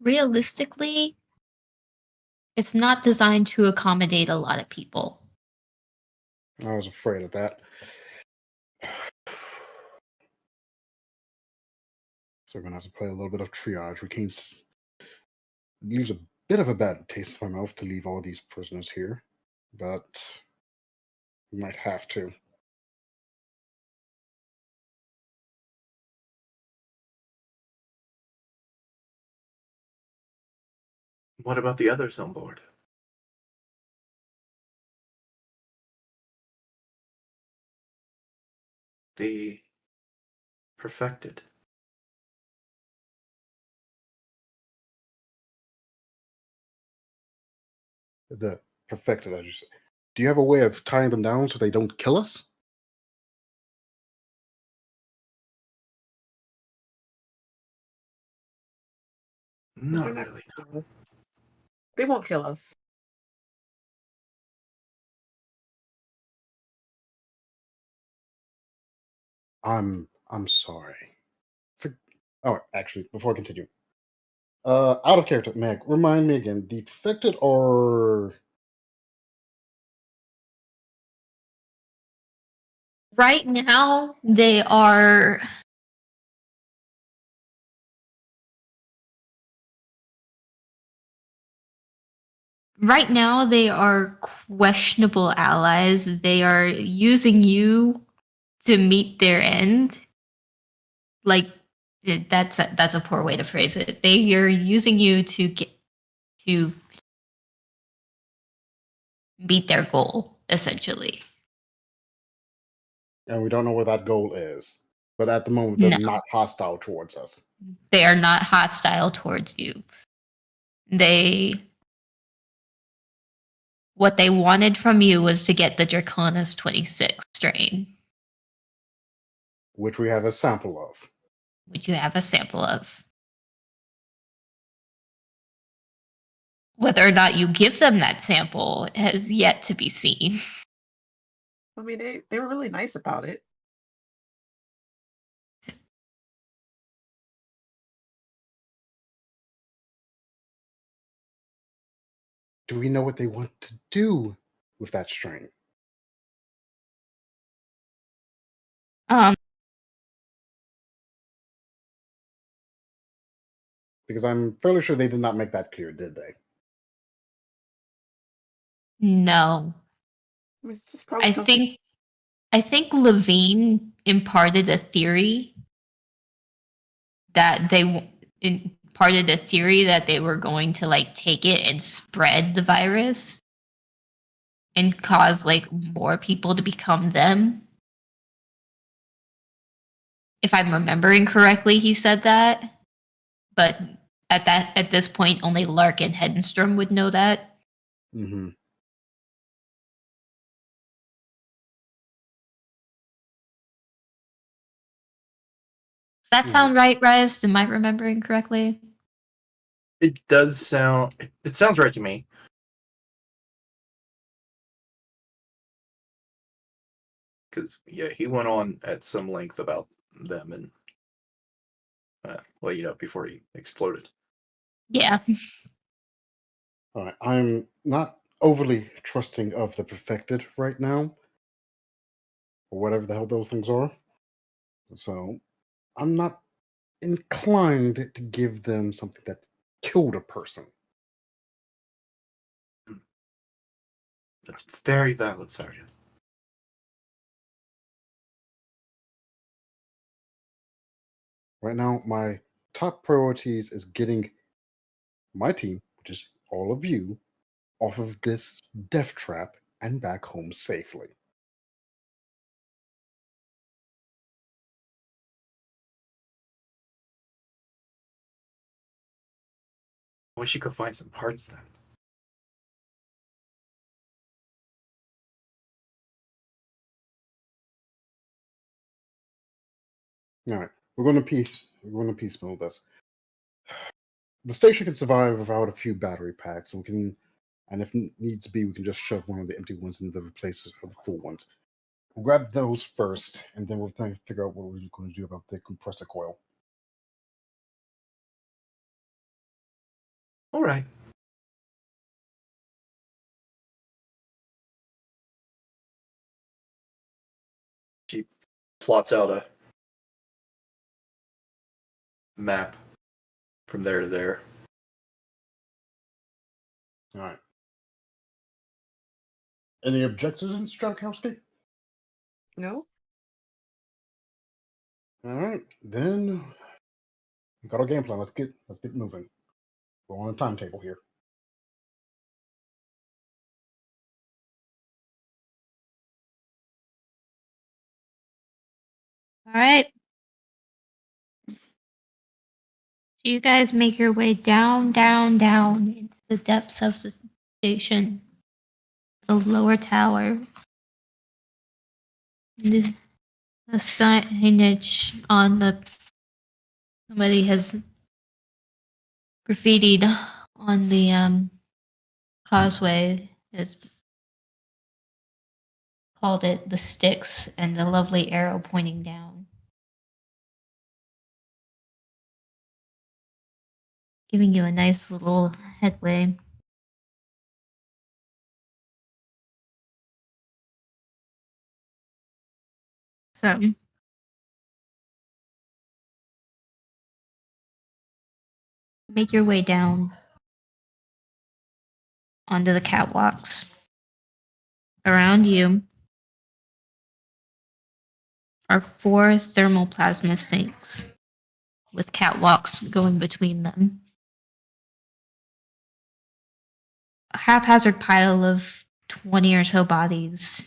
realistically, it's not designed to accommodate a lot of people. I was afraid of that. So we're gonna have to play a little bit of triage. We can't leaves a bit of a bad taste in my mouth to leave all these prisoners here, but we might have to. What about the others on board? The perfected. The perfected, as you say. Do you have a way of tying them down so they don't kill us? Not They're not really. gonna kill us. They won't kill us. I'm sorry. Oh, actually, before I continue, out of character, Meg, remind me again. The perfected or Right now, they are. Right now, they are questionable allies. They are using you to meet their end. Like that's a poor way to phrase it. They are using you to get to meet their goal, essentially. and we don't know where that goal is. But at the moment, they're No, not hostile towards us. they are not hostile towards you. What they wanted from you was to get the Draconis 26 strain, Which we have a sample of. which you have a sample of. Whether or not you give them that sample has yet to be seen. I mean, they were really nice about it. Do we know what they want to do with that strain? Um, Because I'm fairly sure they did not make that clear, did they? no. It's just probably I something. think Levine imparted a theory that in part of the theory that they were going to like take it and spread the virus and cause like more people to become them. If I'm remembering correctly, he said that. But at this point, only Lark and Hedenstrom would know that. Mm-hmm. Does that sound right, Rez? Am I remembering correctly? It does sound. It sounds right to me. Because yeah, he went on at some length about them and before he exploded. Yeah. All right. I'm not overly trusting of the perfected right now, or whatever the hell those things are. So I'm not inclined to give them something that killed a person. That's very valid, Sergeant. Right now, my top priorities is getting my team, which is all of you, off of this death trap and back home safely. I wish you could find some parts then. All right, we're going to piecemeal this. The station can survive without a few battery packs, and if needs be, we can just shove one of the empty ones into the places of the full ones. We'll grab those first, and then we'll figure out what we're going to do about the compressor coil. All right. She plots out a map from there to there. All right. Any objections in Strakowski? No? All right, then we got our game plan. Let's get moving. We're on a timetable here. All right. So you guys make your way down, down, down into the depths of the station, the lower tower. The signage on the somebody has graffitied on the causeway has called it the sticks and the lovely arrow pointing down, giving you a nice little headway. So make your way down onto the catwalks. Around you are 4 thermal plasma sinks with catwalks going between them. A haphazard pile of 20 or so bodies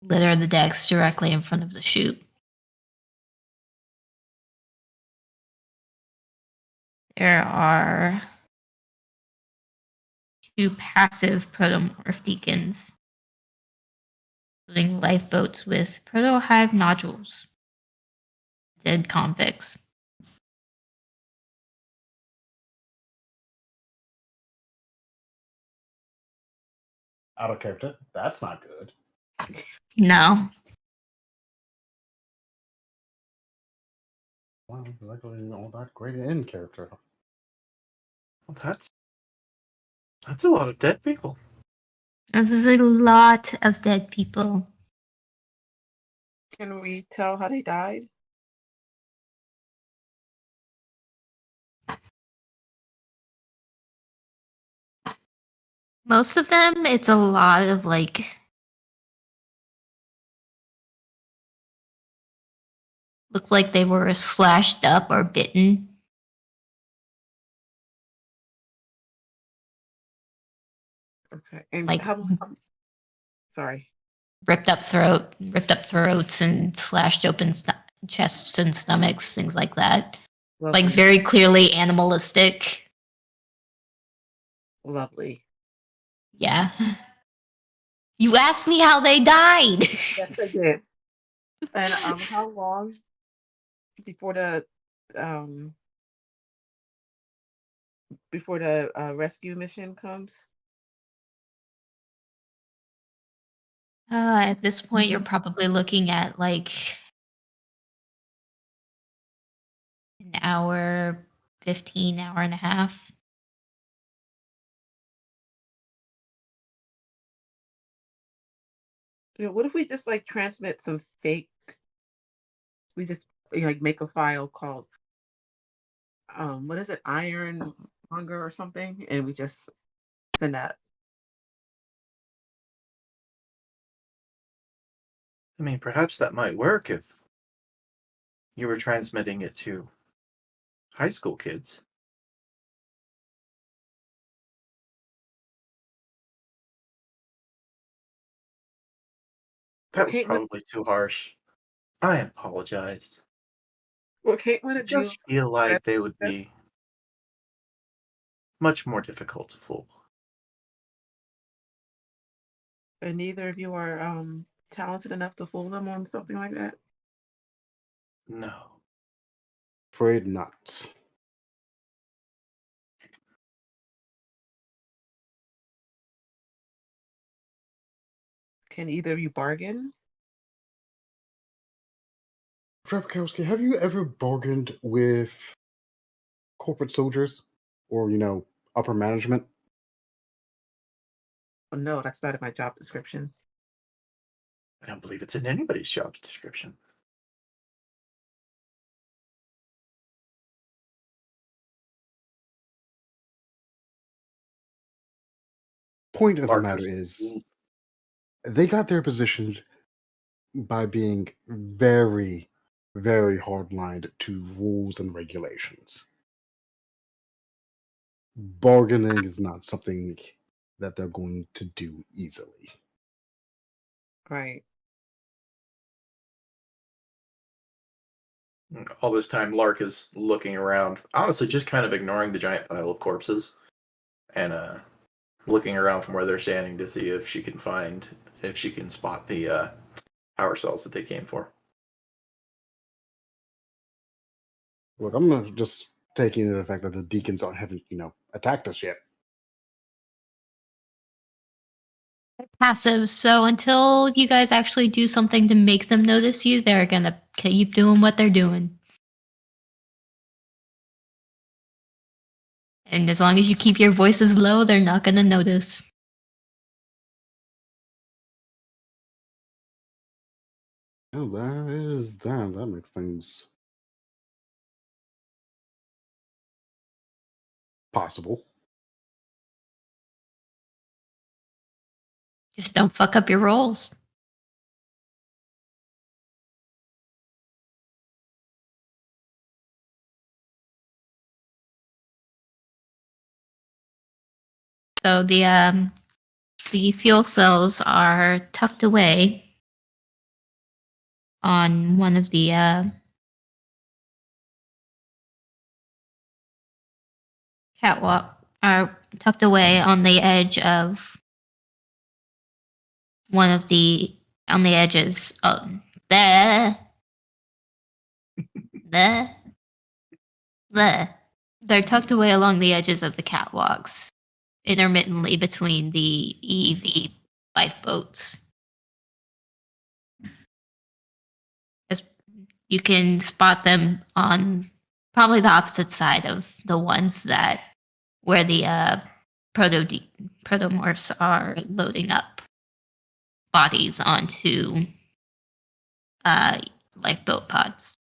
litter the decks directly in front of the chute. There are 2 passive protomorph deacons, including lifeboats with protohive nodules. Dead convicts. Out of character. That's not good. No. Wow, we're actually all that great in character. Well, that's a lot of dead people. This is a lot of dead people. Can we tell how they died? Most of them, it's a lot of like Looks like they were slashed up or bitten. Okay. And Like sorry. ripped up throats and slashed open chests and stomachs, things like that. Lovely. Like very clearly animalistic. Lovely. Yeah. You asked me how they died. Yes, I did. And how long before the um rescue mission comes? At this point, you're probably looking at like an hour, 15, hour and a half. What if we just like transmit some fake? We just like make a file called what is it, Iron Monger or something, and we just send that. I mean, perhaps that might work if you were transmitting it to high school kids. That was Caitlin, probably too harsh. I apologize. well, Caitlin, I if you just feel like they would be much more difficult to fool. and neither of you are talented enough to fool them on something like that. No. Afraid not. Can either of you bargain? Trepkowski, have you ever bargained with corporate soldiers or, upper management? Oh, no, that's not in my job description. I don't believe it's in anybody's job description. Point of the matter Marcus. is, they got their positions by being very, very hard-lined to rules and regulations. Bargaining is not something that they're going to do easily. Right. All this time, Lark is looking around, honestly, just kind of ignoring the giant pile of corpses and looking around from where they're standing to see if she can spot the power cells that they came for. Look, I'm not just taking the fact that the Deacons haven't, attacked us yet. Passive. So until you guys actually do something to make them notice you, they're gonna keep doing what they're doing. And as long as you keep your voices low, they're not gonna notice. Oh, that makes things possible. Just don't fuck up your rolls. So the fuel cells are tucked away on one of the catwalk, are tucked away on the edge of one of the on the edges of the the the. They're tucked away along the edges of the catwalks, intermittently between the EV lifeboats. As you can spot them on probably the opposite side of the ones that where the protomorphs are loading up bodies onto lifeboat pods.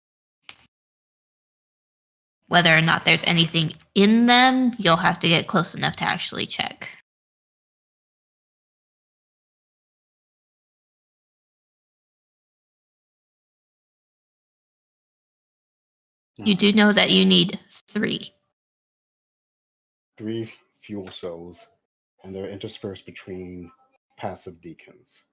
Whether or not there's anything in them, you'll have to get close enough to actually check. You do know that you need 3. 3 fuel cells, and they're interspersed between passive deacons.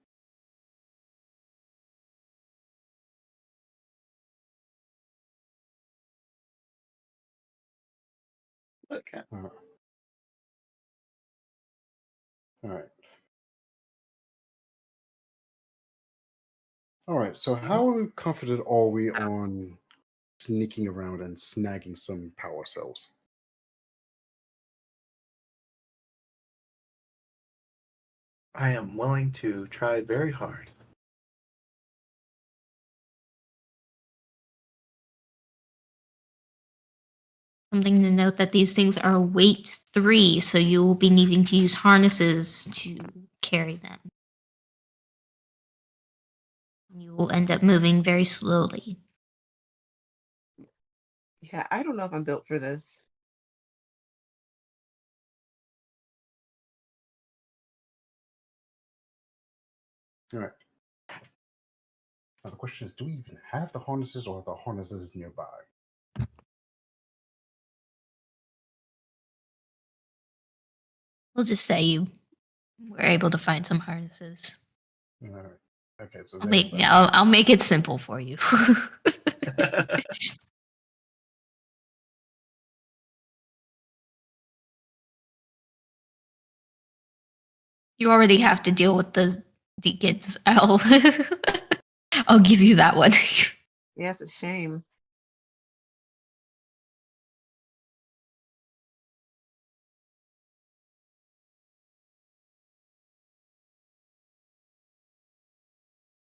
Okay. All right. All right. So, how confident are we on sneaking around and snagging some power cells? I am willing to try very hard. Something to note that these things are weight 3, so you will be needing to use harnesses to carry them. You will end up moving very slowly. Yeah, I don't know if I'm built for this. All right. Now, the question is, do we even have the harnesses, or are the harnesses nearby? We'll just say you were able to find some harnesses. All right. Okay, so I'll there's make, that. I'll make it simple for you. You already have to deal with the Deacons. I'll give you that one. Yeah, it's a shame.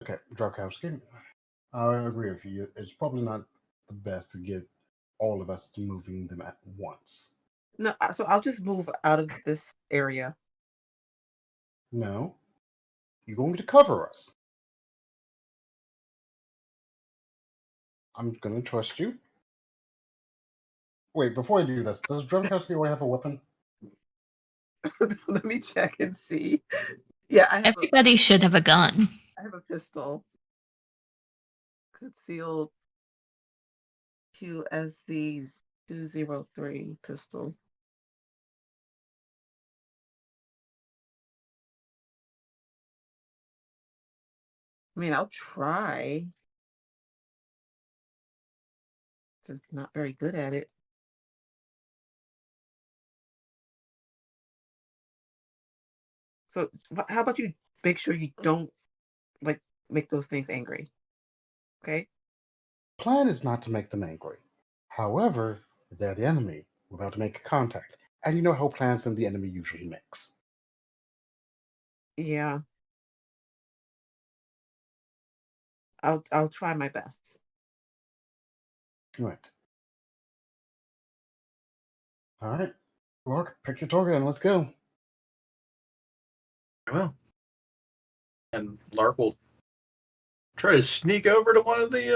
Okay, Drakowski, I agree with you. It's probably not the best to get all of us moving them at once. No, so I'll just move out of this area. No, you're going to cover us. I'm going to trust you. Wait, before I do this, does Drakowski already have a weapon? Let me check and see. Yeah, Everybody should have a gun. I have a pistol. Concealed QSC 203 pistol. I mean, I'll try. Just not very good at it. So how about you make sure you don't like make those things angry? Okay? Plan is not to make them angry. However, they're the enemy. We're about to make contact. And you know how plans and the enemy usually mix. Yeah. I'll try my best. Right. All right. Lark, pick your target and let's go. Well, and Lark will try to sneak over to one of these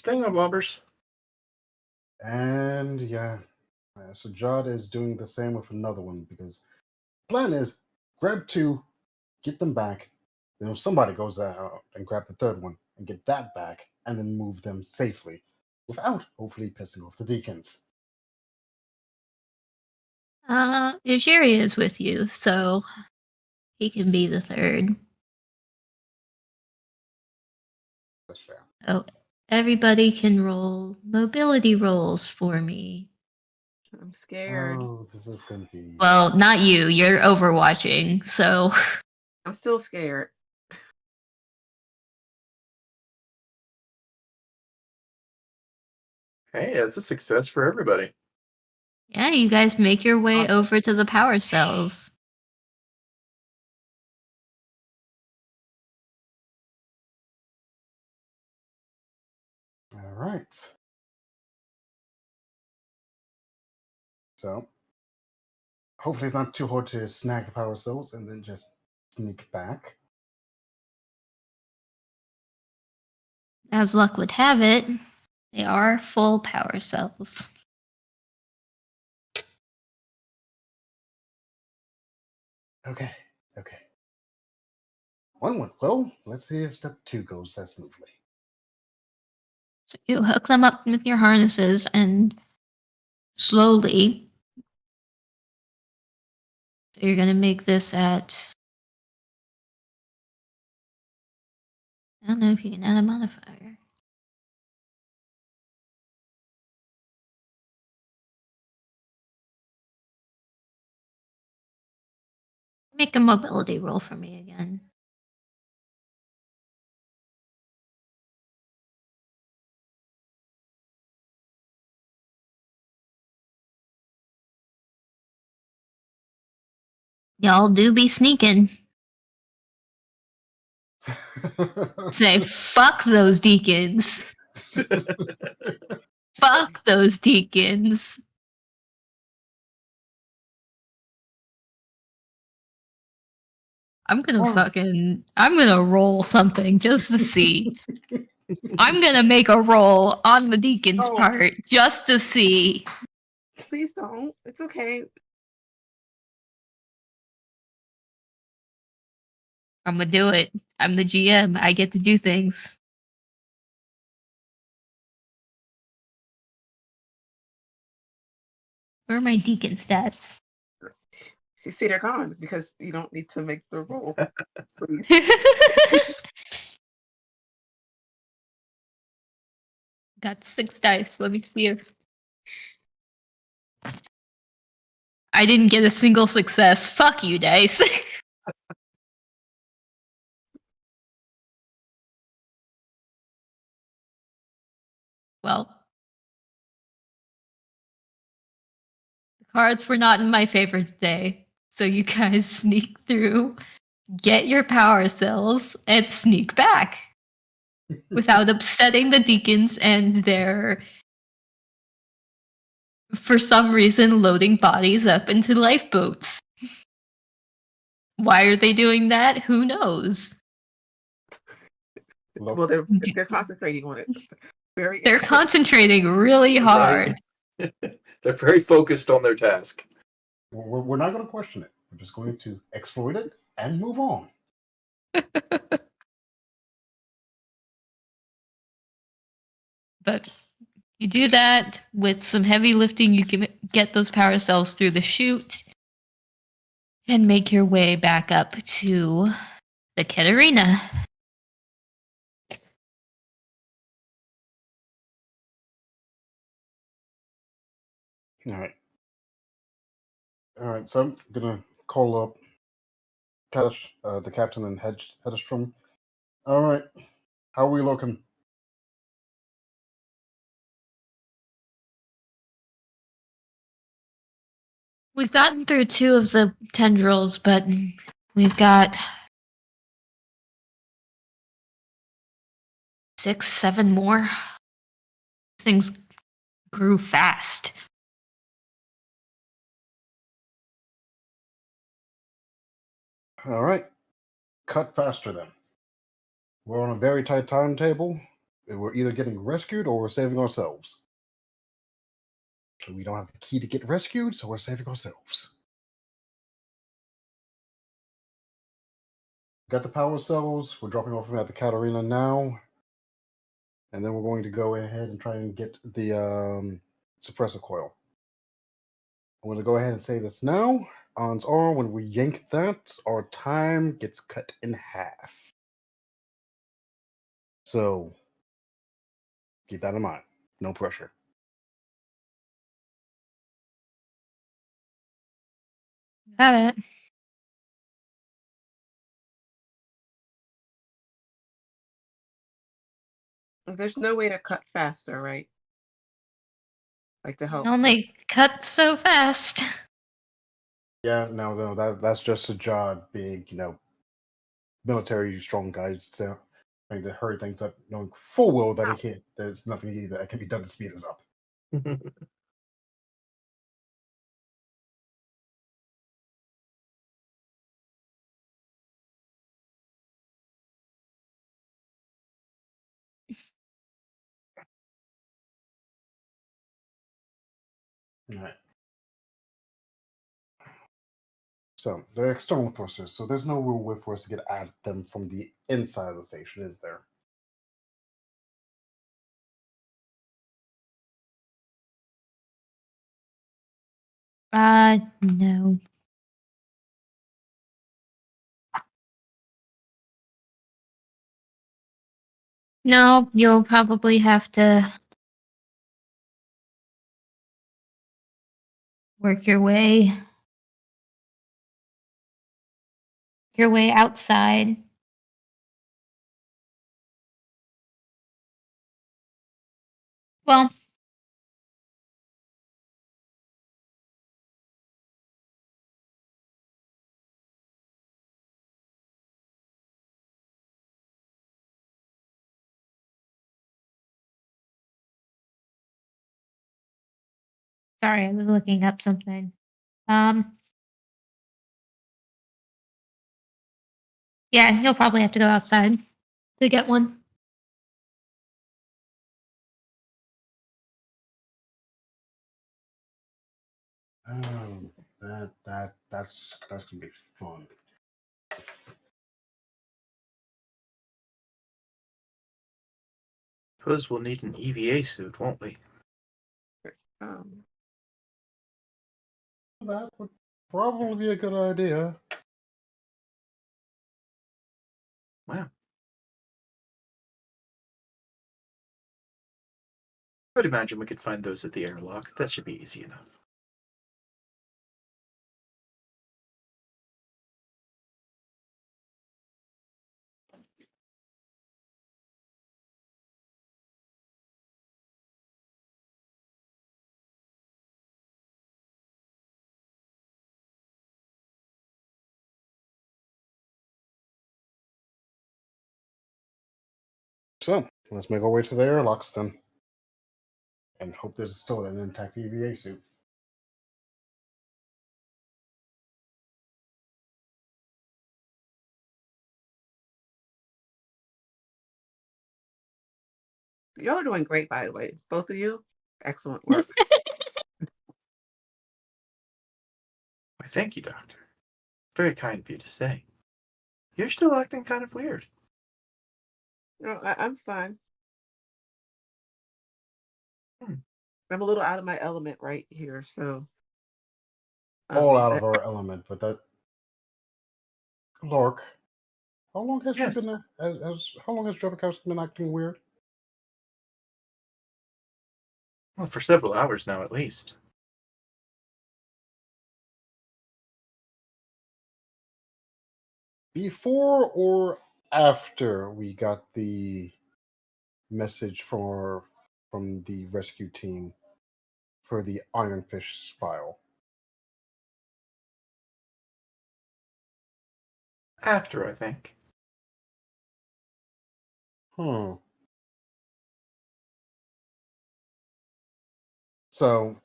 thingobobbers. And yeah, so Jod is doing the same with another one because plan is grab 2, get them back. Then somebody goes out and grab the third one and get that back, and then move them safely without hopefully pissing off the deacons. Ujiri is with you, so he can be the third. That's fair. Oh, everybody can roll mobility rolls for me. I'm scared. Oh, this is going to be. Well, not you. You're overwatching, so I'm still scared. Hey, it's a success for everybody. yeah, you guys make your way over to the power cells. All right. So, hopefully, it's not too hard to snag the power cells and then just sneak back. As luck would have it, they are full power cells. Okay. Okay. 1 1. Well, let's see if step 2 goes as smoothly. So you hook them up with your harnesses and slowly. So you're gonna make this at. I don't know if you can add a modifier. Make a mobility roll for me again. Y'all do be sneaking. Say, fuck those deacons. Fuck those deacons. I'm gonna roll something just to see. I'm gonna make a roll on the deacon's Oh. part just to see. Please don't. It's okay. I'm gonna do it. I'm the GM. I get to do things. Where are my deacon stats? You see, they're gone because you don't need to make the roll. Please. Got 6 dice. Let me see if I didn't get a single success. Fuck you, dice. Well, the cards were not in my favor today. So you guys sneak through, get your power cells, and sneak back without upsetting the deacons and their, for some reason, loading bodies up into lifeboats. Why are they doing that? Who knows? Well, they're concentrating on it. They're concentrating really hard. They're very focused on their task. We're not going to question it. We're just going to exploit it and move on. But you do that with some heavy lifting. You can get those power cells through the chute and make your way back up to the Cetorhina. All right. So I'm gonna call up the captain and Hedstrom. All right. How are we looking? We've gotten through 2 of the tendrils, but we've got 6, 7 more. Things grew fast. All right. Cut faster then. We're on a very tight timetable. We're either getting rescued or we're saving ourselves. So we don't have the key to get rescued, so we're saving ourselves. Got the power cells. We're dropping off at the Cetorhina now. And then we're going to go ahead and try and get the suppressor coil. I'm going to go ahead and say this now. Odds are, when we yank that, our time gets cut in half. So, keep that in mind. No pressure. Got it. There's no way to cut faster, right? Like to help. Only cut so fast. Yeah, no, that's just a job being, military strong guys trying to hurry things up, knowing full well that there's nothing that can be done to speed it up. All right. So they're external thrusters, so there's no real way for us to get at them from the inside of the station, is there? No. No, you'll probably have to work your way outside. Well, sorry, I was looking up something. Yeah, you'll probably have to go outside to get one. That's gonna be fun. Suppose we'll need an EVA suit, won't we? Um, That would probably be a good idea. Wow. I would imagine we could find those at the airlock. That should be easy enough. So let's make our way to the airlocks then, and hope there's still an intact EVA suit. y'all are doing great, by the way. Both of you, excellent work. Why, thank you, Doctor. Very kind of you to say. You're still acting kind of weird. No, I'm fine. Hmm. I'm a little out of my element right here, so All out I- of our element, but that Lark. How long has she Yes. been? How long has Drebikowski been acting weird? Well, for several hours now, at least. Before or after we got the message from the rescue team for the Ironfish file? After, I think. Hmm. So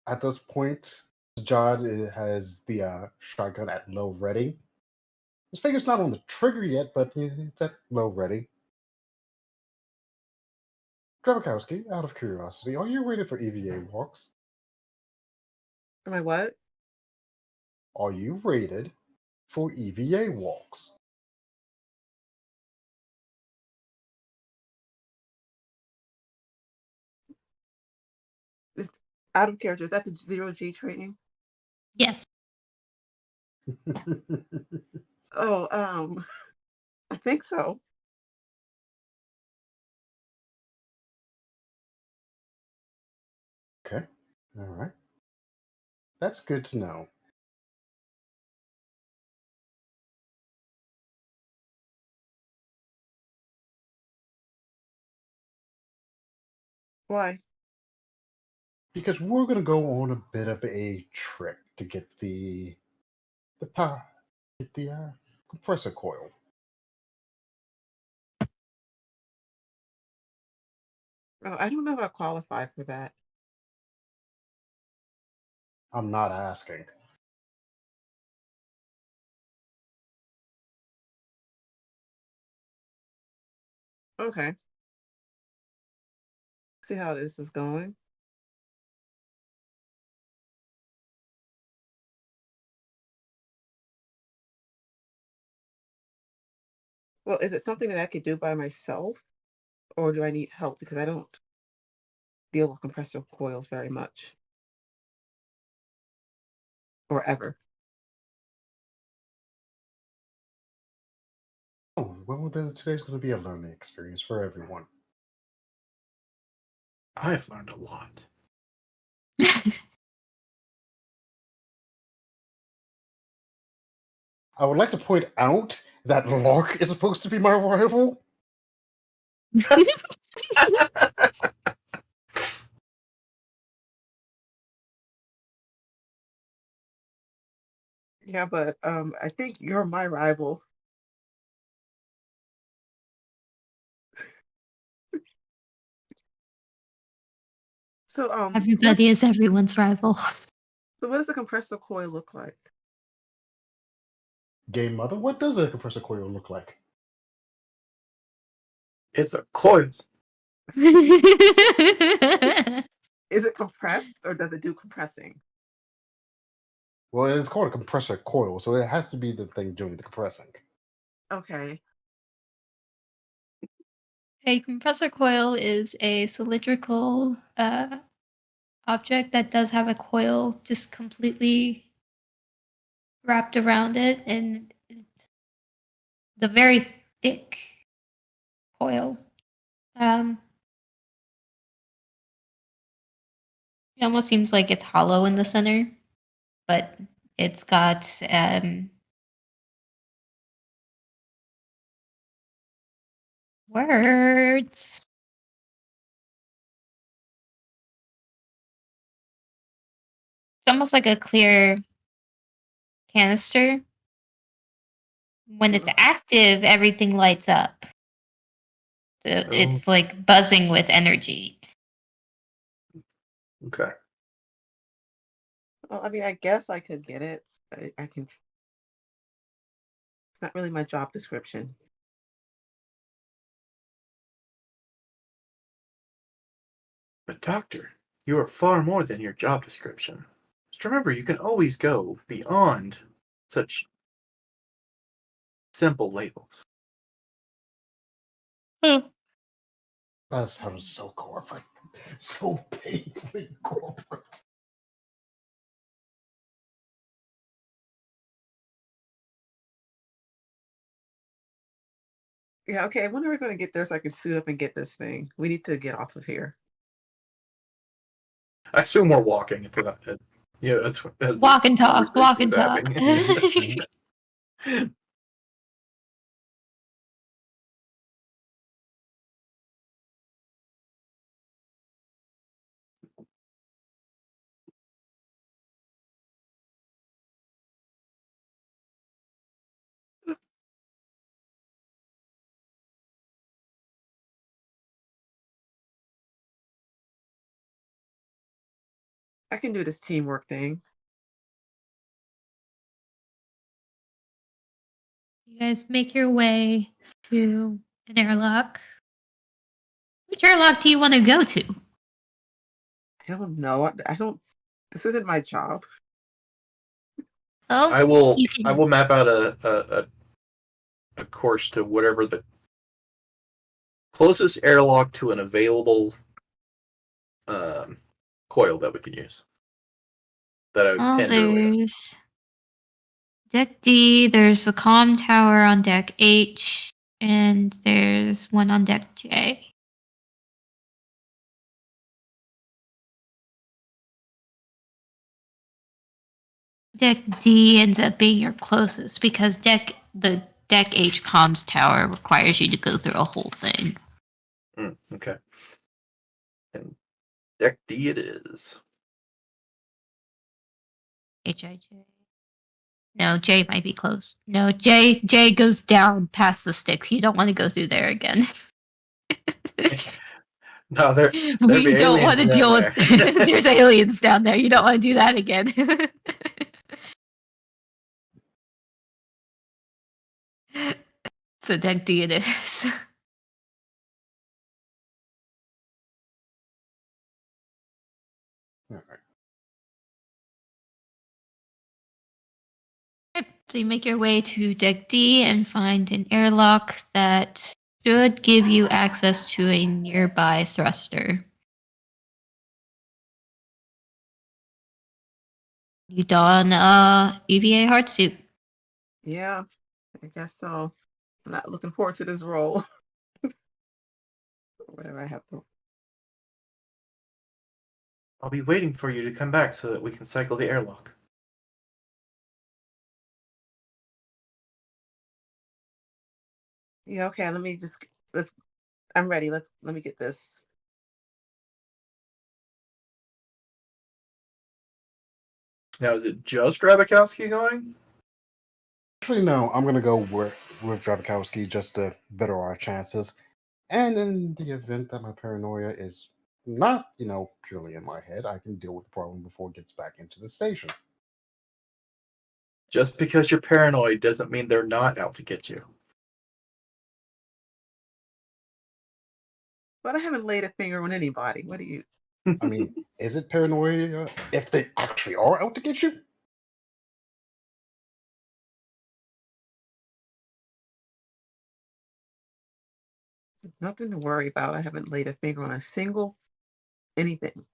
at this point, Jod has the shotgun at low ready. His finger's not on the trigger yet, but it's at low ready. Drebikowski, out of curiosity, are you ready for EVA walks? am I what? Are you rated for EVA walks? This out of character. Is that the 0G training? Yes. Oh, I think so. Okay. All right. That's good to know. Why? Because we're going to go on a bit of a trip to get the power, get the compressor coil. Oh, I don't know if I qualify for that. I'm not asking. Okay. See how this is going. Well, is it something that I could do by myself, or do I need help because I don't deal with compressor coils very much? forever. Oh, well, then today's going to be a learning experience for everyone. I've learned a lot. I would like to point out that Lark is supposed to be my rival. Yeah, but I think you're my rival. So Everybody is everyone's rival. so what does the compressor coil look like? Game Mother, what does a compressor coil look like? It's a coil. Is it compressed or does it do compressing? Well, it's called a compressor coil, so it has to be the thing doing the compressing. Okay. A compressor coil is a cylindrical object that does have a coil just completely wrapped around it, and it's the very thick coil. It almost seems like it's hollow in the center, but it's got words. It's almost like a clear canister. When it's Ugh. active, everything lights up. So Oh. it's like buzzing with energy. Okay. Well, I mean, I guess I could get it. I can. It's not really my job description. But doctor, you are far more than your job description. Just remember, you can always go beyond such simple labels. That sounds so corporate. So painfully corporate. Yeah, okay. When are we going to get there so I can suit up and get this thing? We need to get off of here. I assume we're walking into that. Yeah, that's as Walk and talk, walk and conversation's talk. happening. I can do this teamwork thing. You guys make your way to an airlock. Which airlock do you want to go to? I don't know. I don't. This isn't my job. Oh, I will. you can. I will map out a course to whatever the closest airlock to an available coil that we can use. That I Oh, pinned earlier. there's deck D. There's a comm tower on deck H, and there's one on deck J. Deck D ends up being your closest because the deck H comms tower requires you to go through a whole thing. Okay. And deck D it is. HIJ. No, J might be close. No, J goes down past the sticks. You don't want to go through there again. No, there'd We be don't want to aliens deal down with. there. There's aliens down there. You don't want to do that again. So deck D it is. All right. So you make your way to deck D and find an airlock that should give you access to a nearby thruster. You don EVA hard suit. Yeah, I guess so. I'm not looking forward to this role. Whatever I have to. I'll be waiting for you to come back so that we can cycle the airlock. Yeah, okay. Let's. I'm ready. Let me get this. Now, is it just Rabakowski going? Actually, no. I'm gonna go with Drabikowski just to better our chances. And in the event that my paranoia is not, purely in my head, I can deal with the problem before it gets back into the station. Just because you're paranoid doesn't mean they're not out to get you. But I haven't laid a finger on anybody. What do you? I mean, is it paranoia if they actually are out to get you? Nothing to worry about. I haven't laid a finger on a single anything.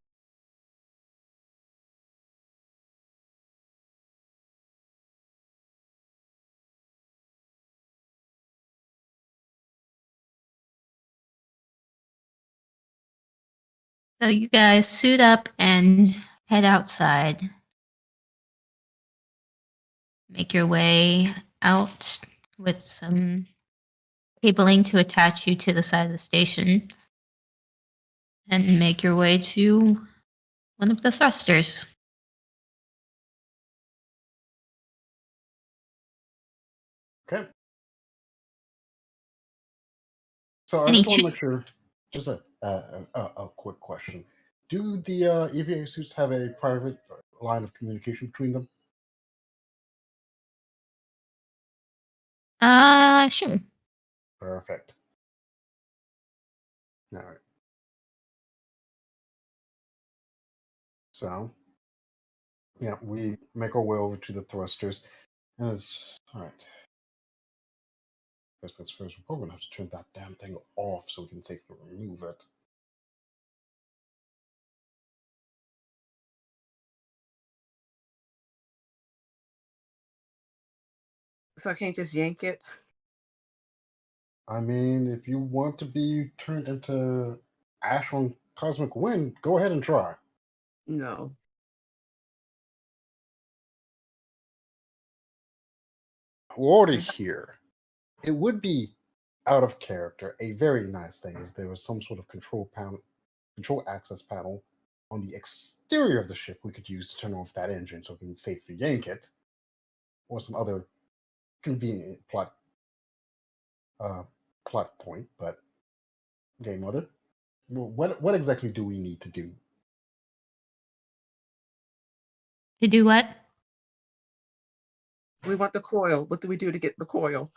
So you guys suit up and head outside. Make your way out with some cabling to attach you to the side of the station. And make your way to one of the thrusters. Okay. So I Any just want to ch- make sure. Just a quick question: do the EVA suits have a private line of communication between them? Sure. Perfect. All right. So, yeah, we make our way over to the thrusters, and it's all right. First things first, we're probably gonna have to turn that damn thing off so we can safely remove it. So I can't just yank it. I mean, if you want to be turned into ash on cosmic wind, go ahead and try. No. We're already here. It would be out of character. A very nice thing if there was some sort of control access panel on the exterior of the ship we could use to turn off that engine so we can safely yank it, or some other convenient uh, plot point. But game mother, what exactly do we need to do? To do what? We want the coil. What do we do to get the coil?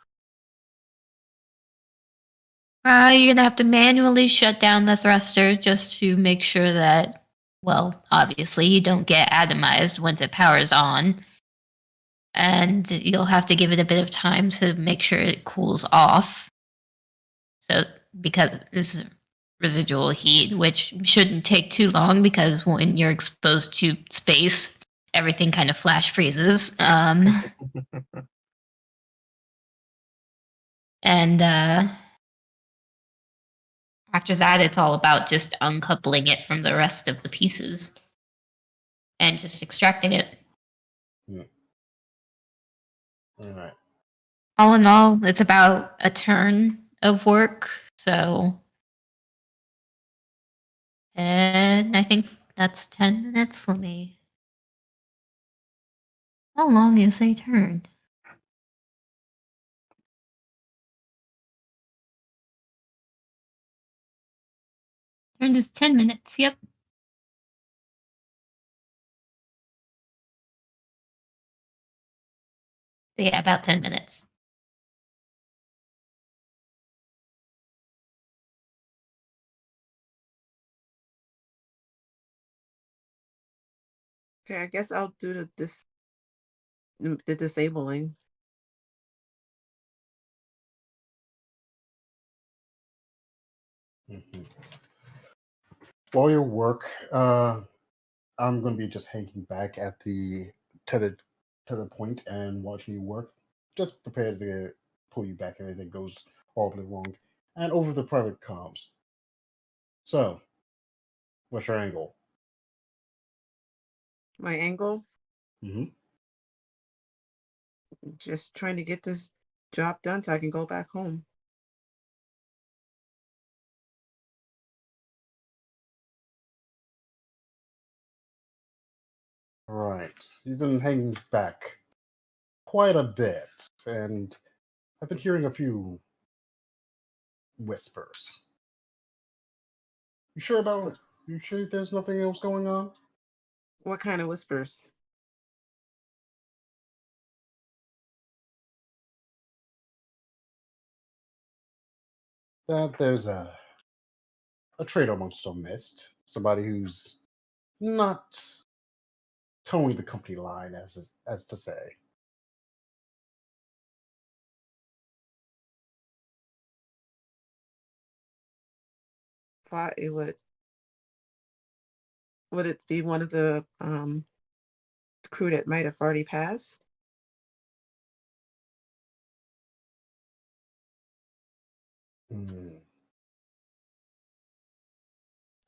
You're gonna have to manually shut down the thruster just to make sure that, well, obviously you don't get atomized once it powers on. And you'll have to give it a bit of time to make sure it cools off. So, because this is residual heat, which shouldn't take too long because when you're exposed to space, everything kind of flash freezes. And after that, it's all about just uncoupling it from the rest of the pieces and just extracting it. Hmm. All right. All in all, it's about a turn of work. So, and I think that's 10 minutes. Let me. How long is a turn? Turn is 10 minutes. Yep. So yeah, about 10 minutes. Okay, I guess I'll do the disabling. Mhm. While your work, I'm going to be just hanging back at the tethered to the point and watching you work, just prepared to pull you back if anything goes horribly wrong, and over the private comms. So, what's your angle? My angle, Mm-hmm. just trying to get this job done so I can go back home. Right. You've been hanging back quite a bit, and I've been hearing a few whispers. You sure about it? You sure there's nothing else going on? What kind of whispers? That there's a traitor amongst our midst, somebody who's not towing the company line, as to say. Thought it would it be one of the crew that might have already passed? Hmm.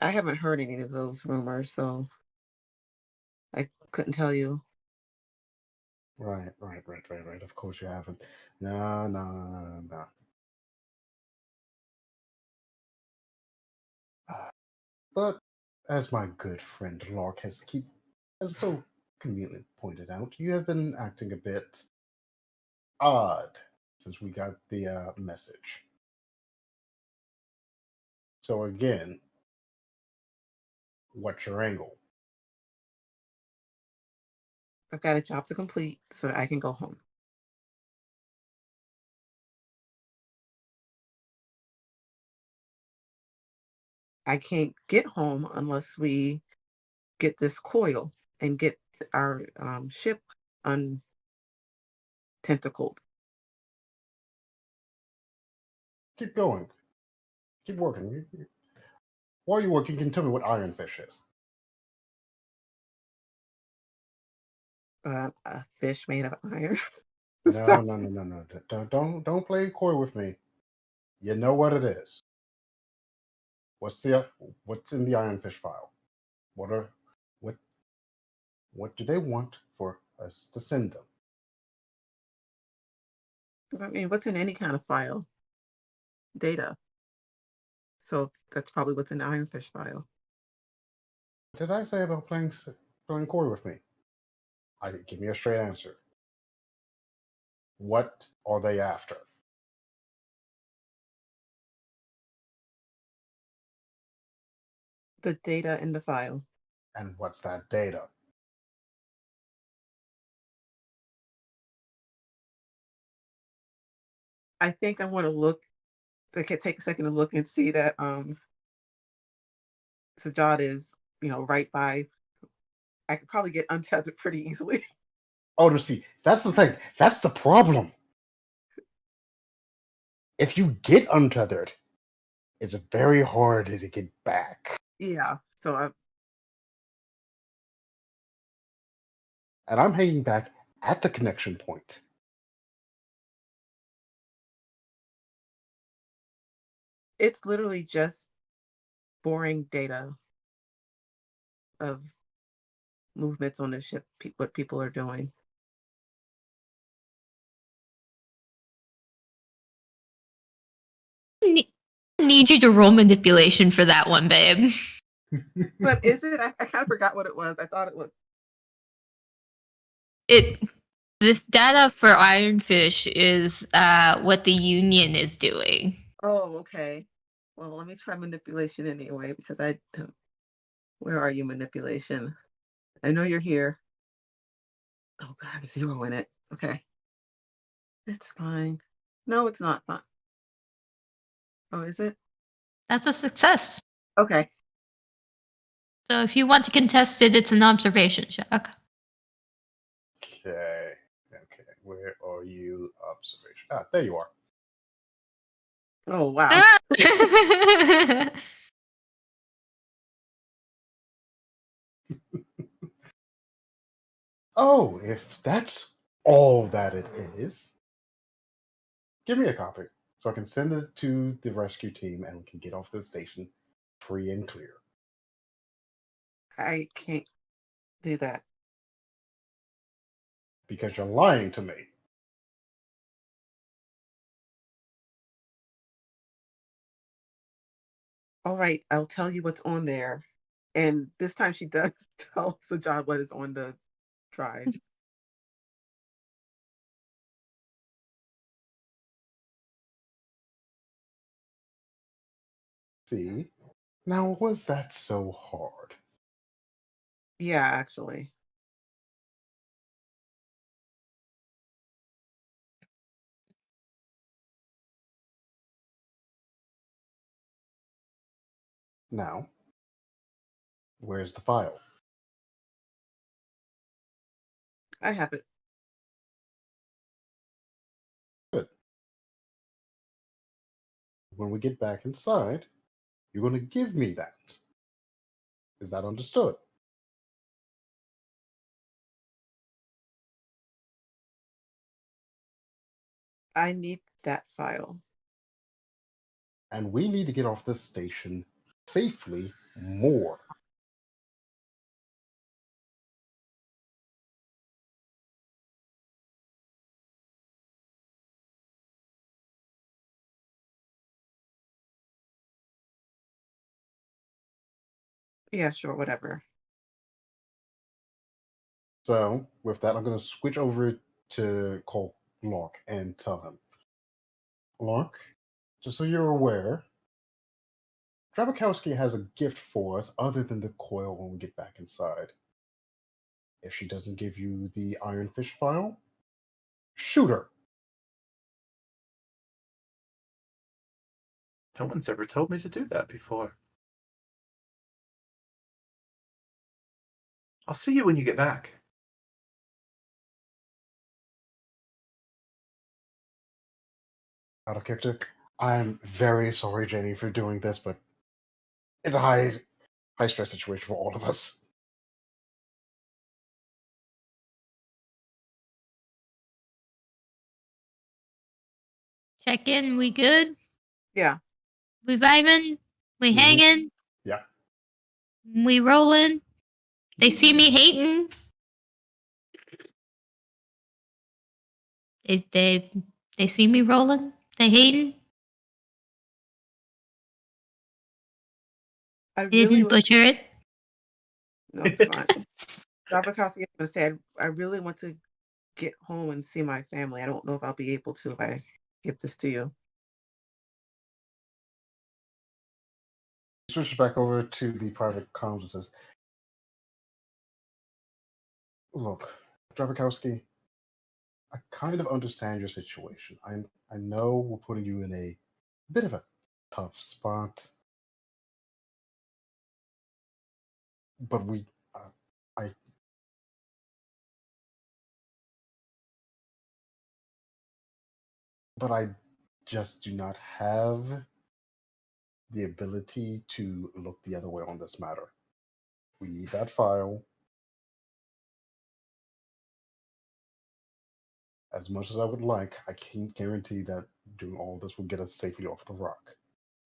I haven't heard any of those rumors, so I couldn't tell you. Right. Of course you haven't. No. But as my good friend Lark has so conveniently pointed out, you have been acting a bit odd since we got the message. So again, what's your angle? I've got a job to complete so that I can go home. I can't get home unless we get this coil and get our ship untentacled. Keep going. Keep working. While you work, you can tell me what ironfish is. A fish made of iron. No, So no. Don't play coy with me. You know what it is. What's in the ironfish file? What are what what do they want for us to send them? I mean, what's in any kind of file? Data. So that's probably what's in the ironfish file. What did I say about playing coy with me? Give me a straight answer. What are they after? The data in the file. And what's that data? I think I want to look. I can take a second to look and see that Sajad is, right by. I could probably get untethered pretty easily. Oh, no, see, that's the thing. That's the problem. If you get untethered, it's very hard to get back. Yeah. So And I'm hanging back at the connection point. it's literally just boring data of movements on the ship, what people are doing. Need you to roll manipulation for that one, babe. But is it? I kind of forgot what it was. I thought it was. The data for Ironfish is what the Union is doing. Oh, okay. Well, let me try manipulation anyway because I. Where are you, manipulation? I know you're here. Oh, God, I have 0 in it. Okay. It's fine. No, it's not fine. Oh, is it? That's a success. Okay. So if you want to contest it, it's an observation check. Okay. Where are you? Observation. Ah, there you are. Oh, wow. Oh, if that's all that it is, give me a copy so I can send it to the rescue team and we can get off the station free and clear. I can't do that. Because you're lying to me. All right, I'll tell you what's on there. And this time she does tell Sajad what is on the drive. See? Now, was that so hard? Yeah, actually. Now, where's the file? I have it. Good. When we get back inside, you're going to give me that. Is that understood? I need that file. And we need to get off this station safely more. Yeah, sure, whatever. So, with that, I'm going to switch over to call Lark and tell him. Lark, just so you're aware, Drabakowski has a gift for us other than the coil when we get back inside. If she doesn't give you the Ironfish file, shoot her. No one's ever told me to do that before. I'll see you when you get back. Out of character. I'm very sorry, Jenny, for doing this, but it's a high stress situation for all of us. Check in. We good? Yeah. We vibing? We Mhm. hanging? Yeah. We rolling? They see me hating? They see me rolling? They hating? I I really didn't butcher it. no, it's fine. Rabakowski, I'm gonna say I really want to get home and see my family. I don't know if I'll be able to if I give this to you. Switch back over to the private comms and says, look, Drabakowski, I kind of understand your situation. I know we're putting you in a bit of a tough spot, but I but I just do not have the ability to look the other way on this matter. We need that file. As much as I would like, I can't guarantee that doing all this will get us safely off the rock.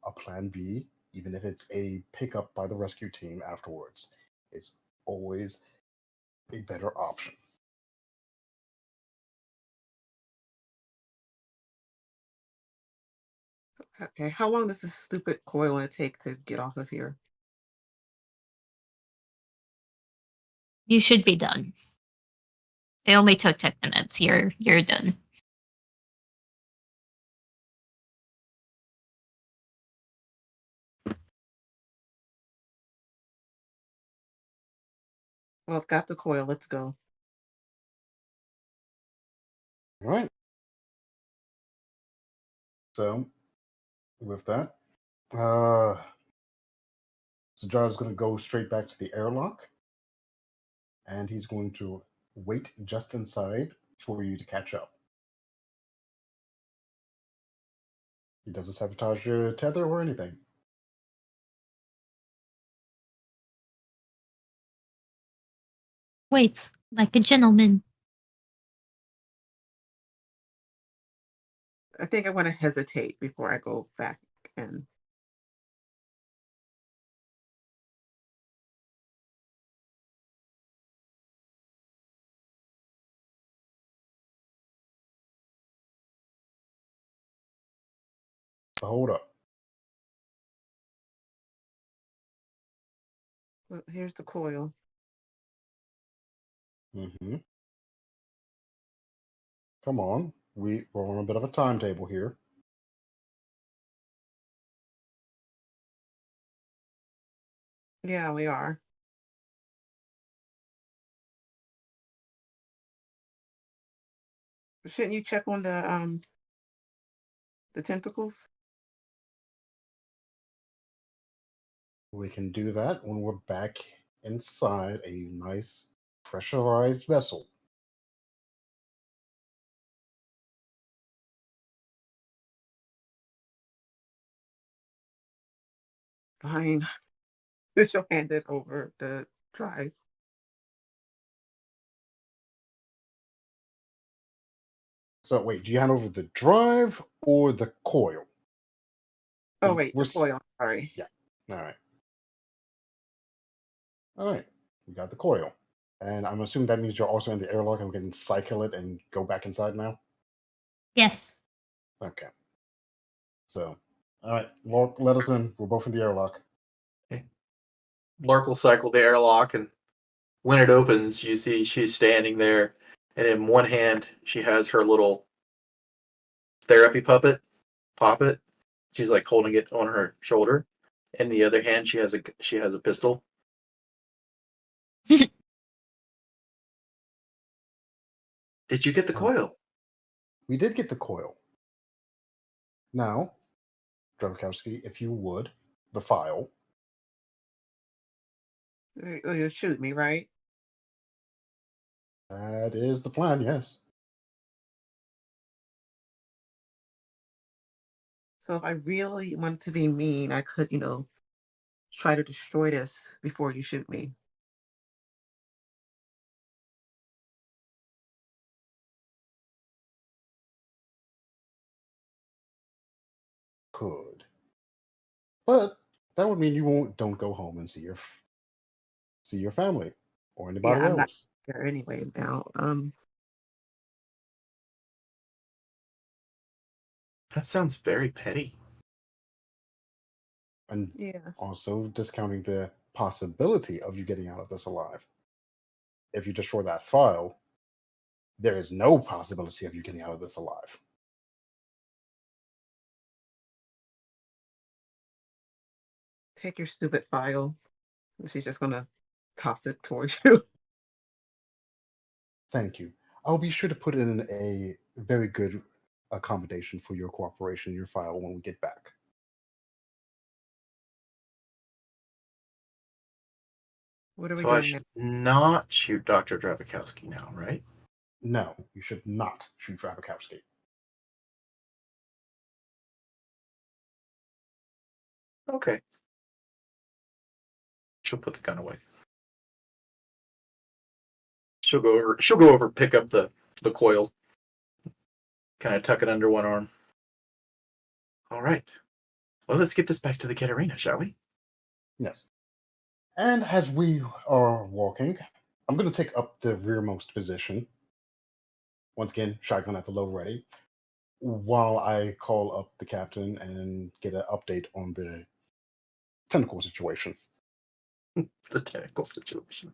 A plan B, even if it's a pickup by the rescue team afterwards, is always a better option. Okay, how long does this stupid coil gonna take to get off of here? You should be done. It only took 10 minutes. You're done. Well, I've got the coil. Let's go. All right. So, with that, so John's going to go straight back to the airlock, and he's going to wait just inside for you to catch up. He doesn't sabotage your tether or anything. Waits. Like a gentleman. I think I want to hesitate before I go back and So hold up. look, here's the coil. Mm-hmm. Come on. We're on a bit of a timetable here. Yeah, we are. Shouldn't you check on the tentacles? We can do that when we're back inside a nice pressurized vessel. Fine. She'll hand it over the drive. So wait, do you hand over the drive or the coil? Oh wait, We're the coil. Sorry. yeah. All right. All right. We got the coil. And I'm assuming that means you're also in the airlock and we can cycle it and go back inside now? Yes. Okay. So, all right. Lark, let us in. We're both in the airlock. Okay. Lark will cycle the airlock, and when it opens, you see she's standing there, and in one hand she has her little therapy poppet. She's like holding it on her shoulder. In the other hand, she has a pistol. Did you get the coil? We did get the coil. Now, Drebkowski, if you would, the file. Oh, you'll shoot me, right? That is the plan, yes. So if I really wanted to be mean, I could, try to destroy this before you shoot me. Could. But that would mean don't go home and see your family or Yeah, anybody I'm not else. there anyway now. That sounds very petty. And Yeah. also discounting the possibility of you getting out of this alive. If you destroy that file, there is no possibility of you getting out of this alive. Take your stupid file. She's just gonna toss it towards you. Thank you. I'll be sure to put in a very good accommodation for your cooperation in your file when we get back. What are we So I doing now? should not shoot Dr. Drabikowski now, right? No, you should not shoot Drabikowski. Okay. She'll put the gun away. She'll go over, pick up the coil, kind of tuck it under one arm. All right. Well, let's get this back to the Katarina, shall we? Yes. And as we are walking, I'm going to take up the rearmost position. Once again, shotgun at the low ready, while I call up the captain and get an update on the tentacle situation. The technical situation.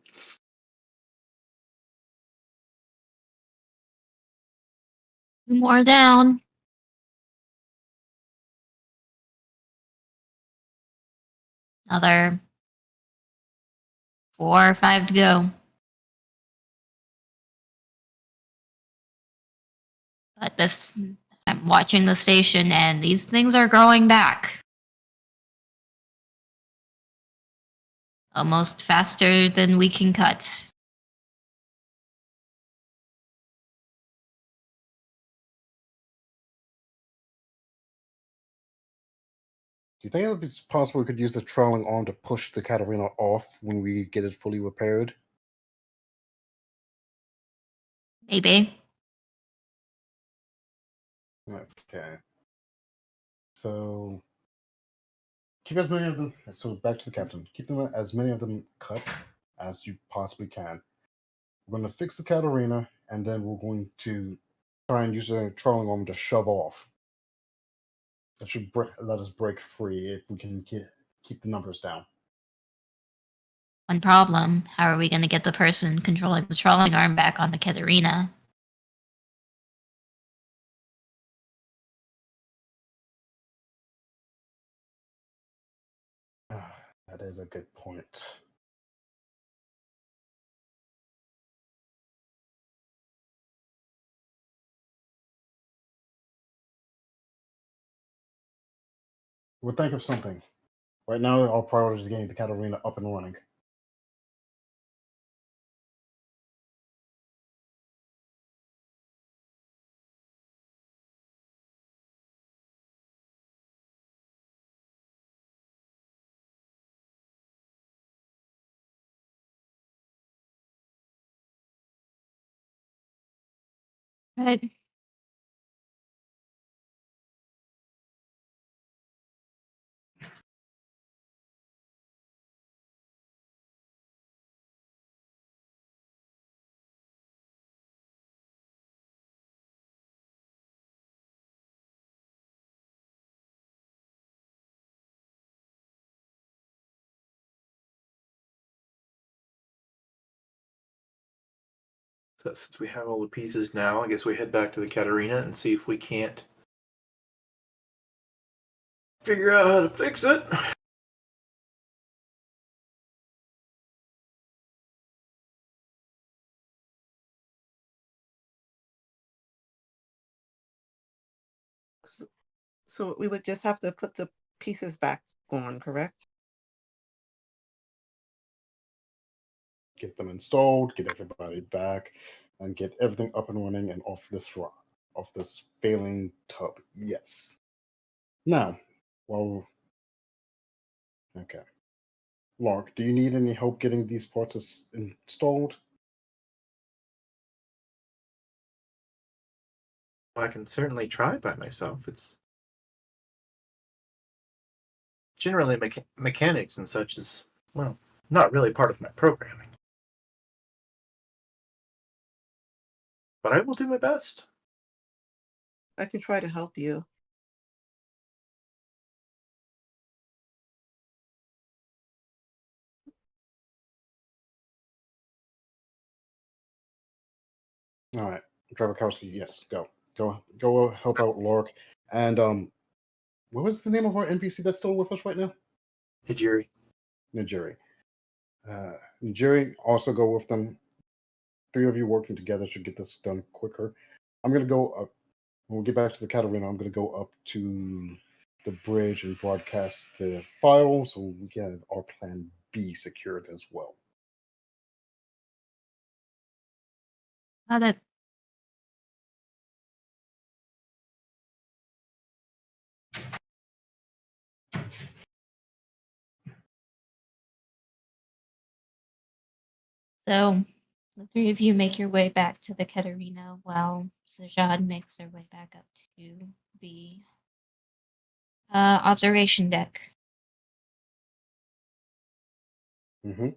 More down. Another 4 or 5 to go. But I'm watching the station and these things are growing back. Almost faster than we can cut. Do you think it's possible we could use the trolling arm to push the Katarina off when we get it fully repaired? Maybe. Okay. So keep as many of them. So back to the captain. Keep them as many of them cut as you possibly can. We're going to fix the Catarina, and then we're going to try and use a trolling arm to shove off. That should let us break free if we can keep the numbers down. One problem. How are we going to get the person controlling the trolling arm back on the Katarina? That is a good point. We'll think of something. Right now, our priority is getting the Catarina up and running. Right. So since we have all the pieces now, I guess we head back to the Katarina and see if we can't figure out how to fix it. So we would just have to put the pieces back on, correct? Get them installed, get everybody back, and get everything up and running and off this failing tub. Yes. Now, well, okay. Lark, do you need any help getting these parts installed? I can certainly try by myself. It's generally mechanics and such is, well, not really part of my programming. But I will do my best. I can try to help you. All right, Dravakowski, yes, go help out Lark. And what was the name of our NPC that's still with us right now? Hijiri. Nigeri. Nigeri, also go with them. Three of you working together should get this done quicker. I'm gonna go up when we get back to the Catarina. I'm gonna go up to the bridge and broadcast the file so we can have our plan B secured as well. Got it. So, the three of you make your way back to the Katarina while Sajad makes their way back up to the observation deck. Mm-hmm.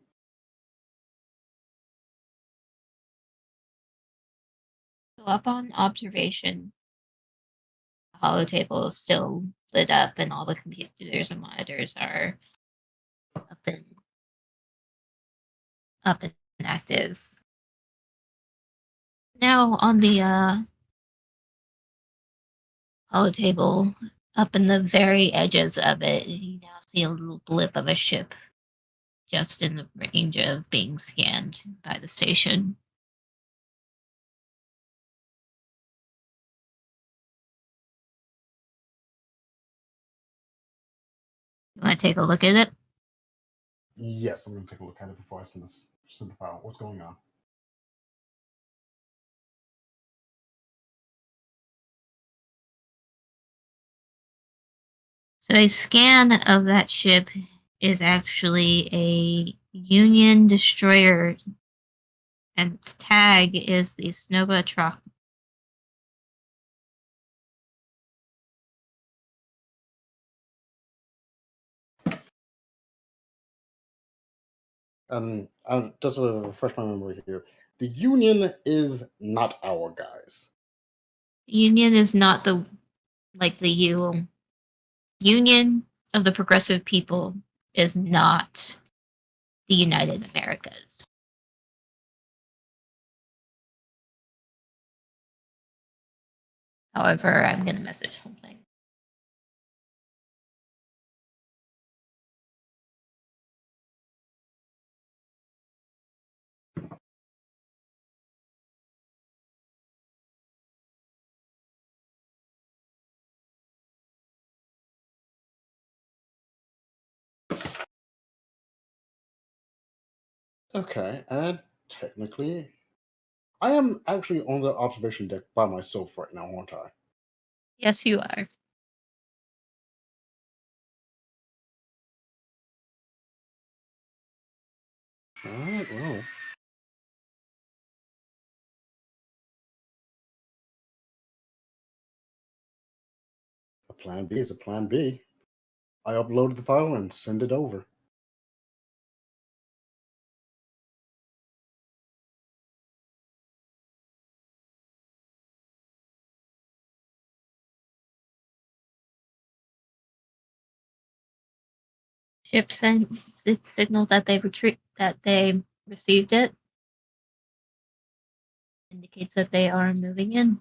So, up on observation, the holotable is still lit up and all the computers and monitors are up and active. Now, on the holotable, up in the very edges of it, you now see a little blip of a ship just in the range of being scanned by the station. You want to take a look at it? Yes, I'm gonna take a look at it before I send the file. What's going on? So a scan of that ship is actually a Union destroyer And its tag is the Snova truck. Just to refresh my memory here, the Union is not our guys. Union is not the Union of the Progressive People is not the United Americas. However, I'm going to message something. Okay, and technically, I am actually on the observation deck by myself right now, aren't I? Yes, you are. All right, well. A plan B is a plan B. I uploaded the file and send it over. Ship sends its signal that they received it. Indicates that they are moving in.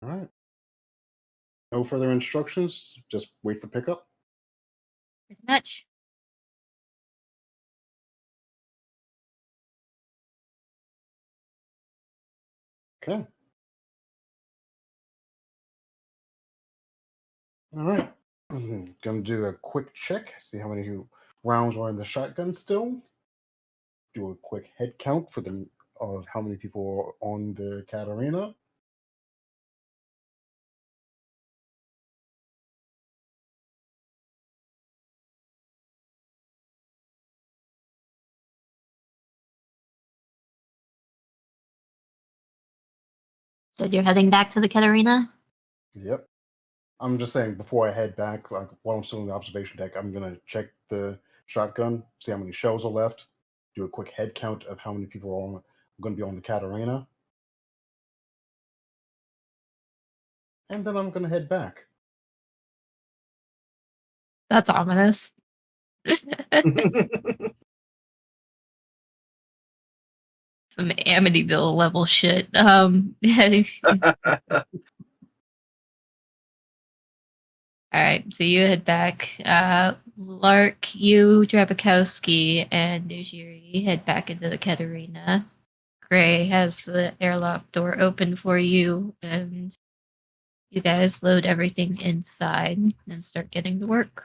All right. No further instructions. Just wait for pickup. Pretty much. Okay. All right. I'm gonna do a quick check. See how many rounds are in the shotgun still. Do a quick head count for them of how many people are on the Katarina. Said you're heading back to the Katarina? Yep. I'm just saying before I head back, like while I'm still in the observation deck, I'm gonna check the shotgun, see how many shells are left, do a quick head count of how many people are going to be on the Katarina, and then I'm gonna head back. That's ominous. Some Amityville level shit. Alright, so you head back. Lark, you, Drabakowski, and Nujiri head back into the Katarina. Gray has the airlock door open for you, and you guys load everything inside and start getting to work.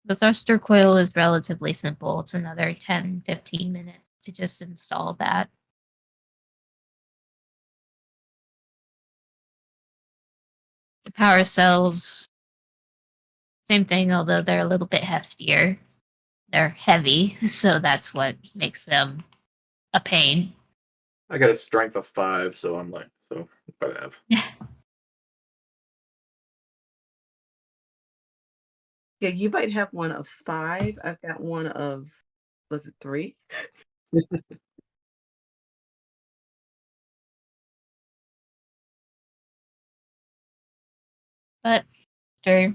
The thruster coil is relatively simple. It's another 10-15 minutes to just install that. The power cells, same thing, although they're a little bit heftier. They're heavy, so that's what makes them a pain. I got a strength of 5, so I'm like, so whatever. Yeah, you might have one of 5. I've got one of, was it 3? But after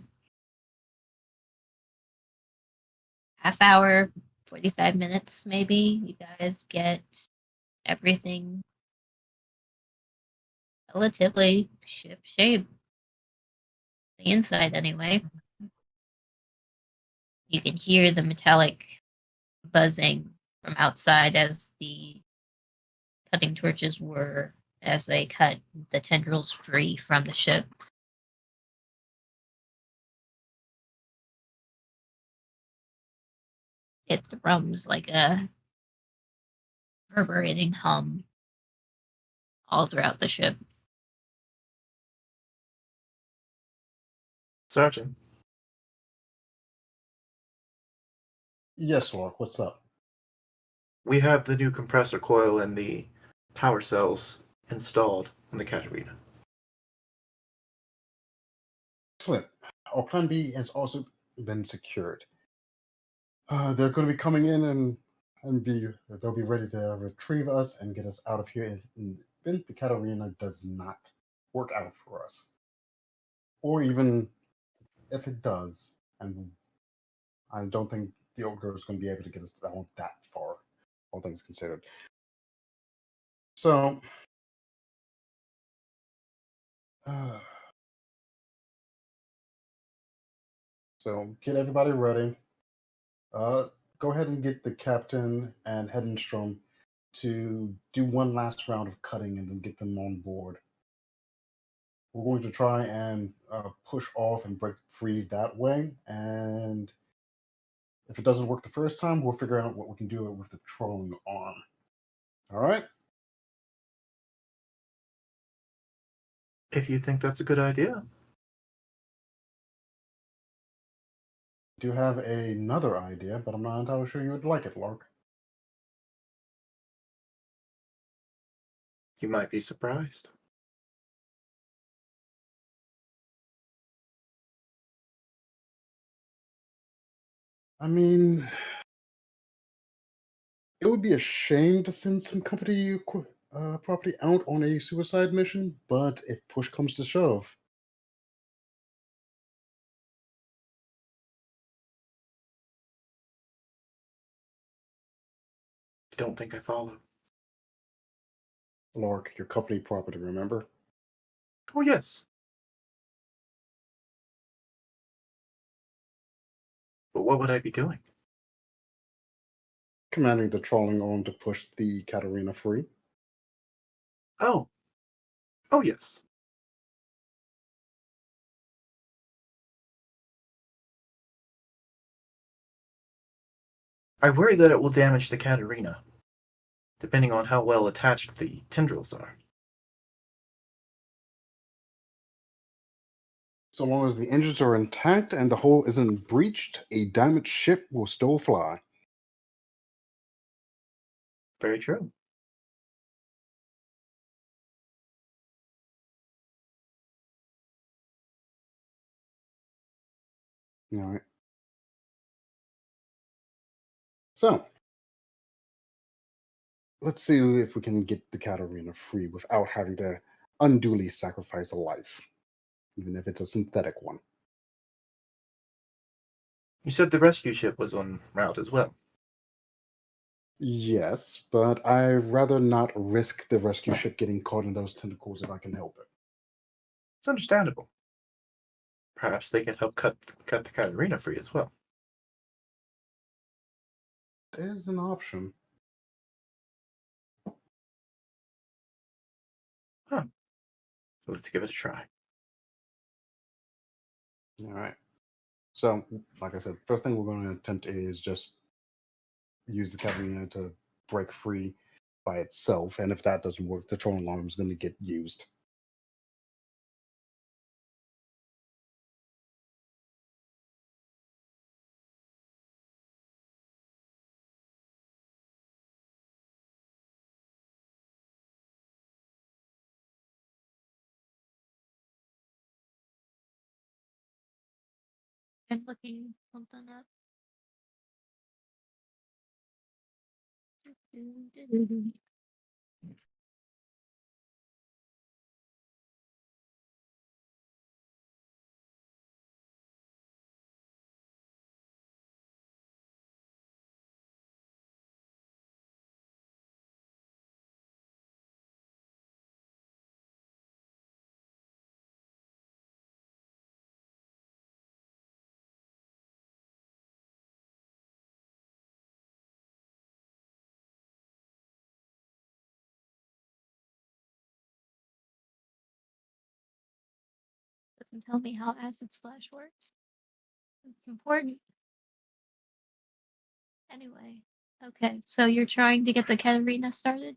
half hour, 45 minutes maybe, you guys get everything relatively ship shape. The inside, anyway. You can hear the metallic buzzing from outside as the cutting torches whir as they cut the tendrils free from the ship. It thrums like a reverberating hum all throughout the ship. Sergeant, Yes, Lark, what's up? we have the new compressor coil and the power cells installed in the Katarina. Excellent. Our plan B has also been secured. They're going to be coming in and they'll be ready to retrieve us and get us out of here in the event the Katarina does not work out for us. Or even if it does, and I don't think the old girl is going to be able to get us down that far, all things considered. So, uh, get everybody ready. Go ahead and get the captain and Hedenstrom to do one last round of cutting and then get them on board. We're going to try and push off and break free that way. And if it doesn't work the first time, we'll figure out what we can do with the trolling arm. All right? If you think that's a good idea. I do have another idea, but I'm not entirely sure you would like it, Lark. You might be surprised. I mean, it would be a shame to send some company property out on a suicide mission, but if push comes to shove, I don't think I follow. Lark, your company property, remember? Oh, yes. But what would I be doing? Commanding the trolling arm to push the Katarina free. Oh. Oh, yes. I worry that it will damage the Katarina, depending on how well attached the tendrils are. So long as the engines are intact and the hull isn't breached, a damaged ship will still fly. Very true. All right. So, let's see if we can get the Katarina free without having to unduly sacrifice a life, even if it's a synthetic one. You said the rescue ship was en route as well. Yes, but I'd rather not risk the rescue ship getting caught in those tentacles if I can help it. It's understandable. Perhaps they can help cut the Katarina free as well. It is an option. Huh. Let's give it a try. All right. So, like I said, first thing we're going to attempt is just use the Katarina to break free by itself, and if that doesn't work, the trolling alarm is going to get used. I'm looking something up. Doesn't tell me how acid splash works. It's important. Anyway. Okay, so you're trying to get the Katarina started?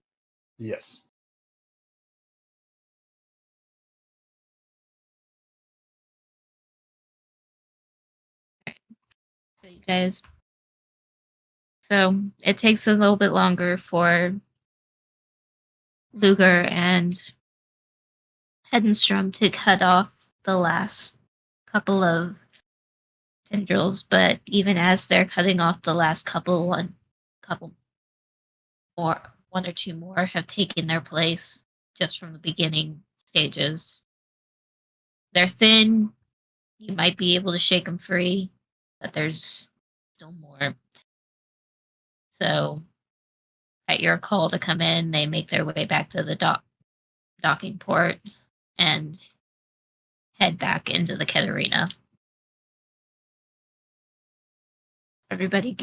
Yes. So you guys. So it takes a little bit longer for Luger and Hedenstrom to cut off the last couple of tendrils, but even as they're cutting off the last couple more, one or two more have taken their place just from the beginning stages. They're thin. You might be able to shake them free, but there's still more. So, at your call to come in, they make their way back to the docking port and head back into the Katarina. Everybody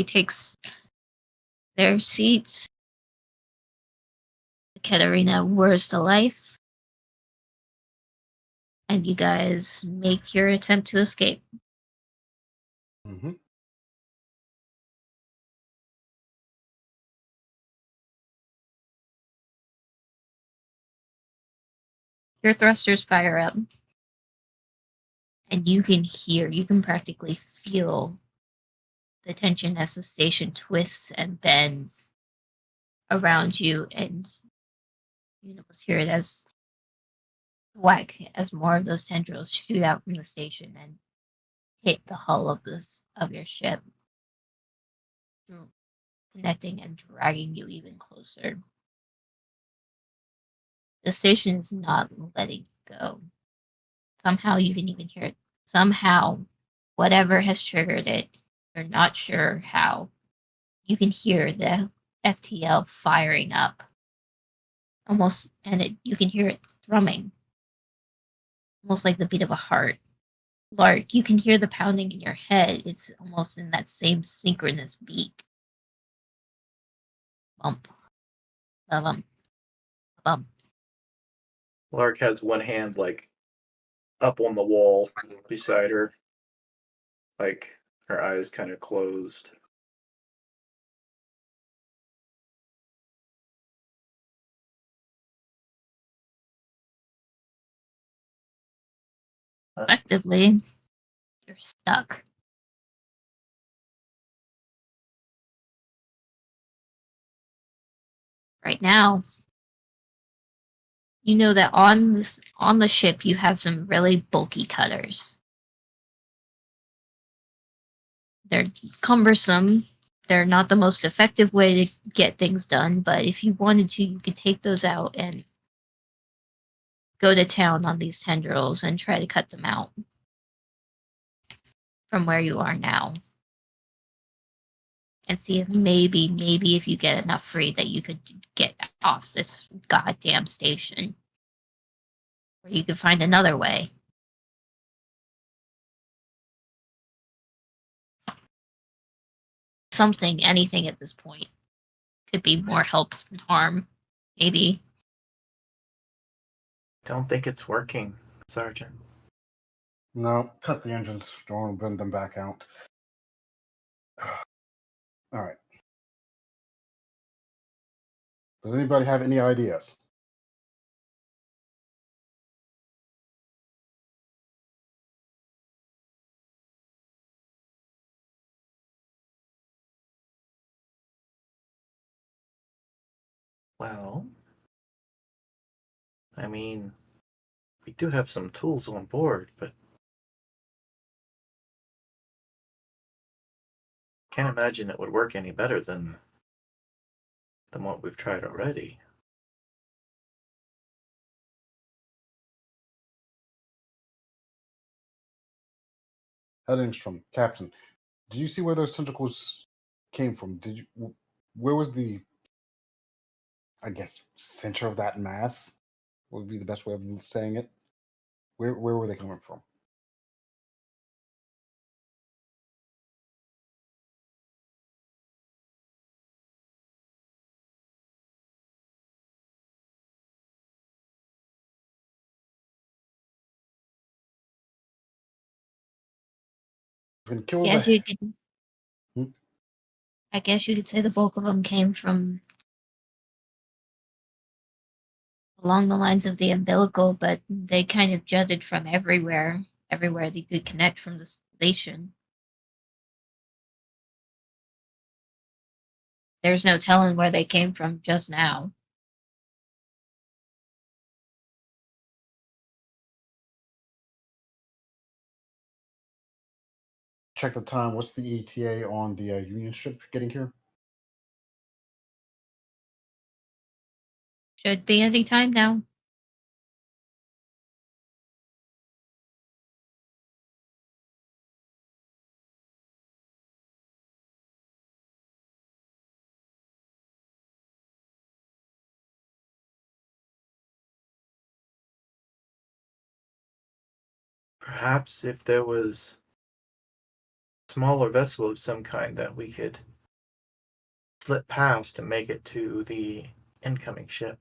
takes their seats. The Katarina whirs to life, and you guys make your attempt to escape. Mm-hmm. Your thrusters fire up, and you can practically feel the tension as the station twists and bends around you, and you almost hear it as whack as more of those tendrils shoot out from the station and hit the hull of your ship, connecting and dragging you even closer. The station is not letting you go. Somehow you can even hear it. Somehow, whatever has triggered it, you're not sure how. You can hear the FTL firing up. Almost, and you can hear it thrumming, almost like the beat of a heart. Lark, you can hear the pounding in your head. It's almost in that same synchronous beat. Bump, bump, bump. Lark has one hand like up on the wall beside her, like her eyes kind of closed. Effectively, you're stuck. Right now, you know that on the ship you have some really bulky cutters. They're cumbersome. They're not the most effective way to get things done, but if you wanted to, you could take those out and go to town on these tendrils and try to cut them out from where you are now. And see if maybe if you get enough free that you could get off this goddamn station. Or you could find another way. Something, anything at this point. Could be more help than harm. Maybe. Don't think it's working, Sergeant. No, cut the engines. Don't want to bend them back out. All right. Does anybody have any ideas? Well, I mean, we do have some tools on board, but can't imagine it would work any better than what we've tried already. Headingstrom, Captain, did you see where those tentacles came from? Did you? Where was the? I guess center of that mass would be the best way of saying it. Where were they coming from? If we can kill Yes, the. you can. Hmm? I guess you could say the bulk of them came from along the lines of the umbilical, but they kind of jutted from everywhere they could connect from the station. There's no telling where they came from just now. Check the time. What's the ETA on the Union ship getting here? Should be any time now. Perhaps if there was a smaller vessel of some kind that we could slip past and make it to the incoming ship.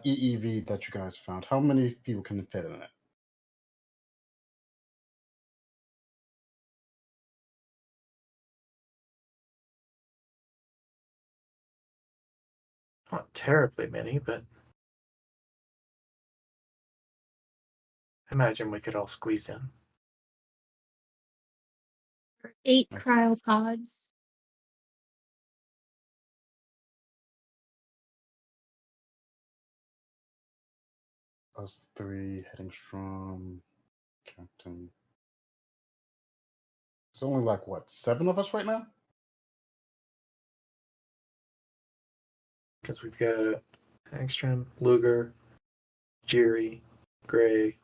EEV that you guys found. How many people can fit in it? Not terribly many, but I imagine we could all squeeze in. 8 Nice. cryopods. Us three heading from Captain. There's only like what, 7 of us right now? Because we've got Hagstrom, Luger, Jerry, Gray,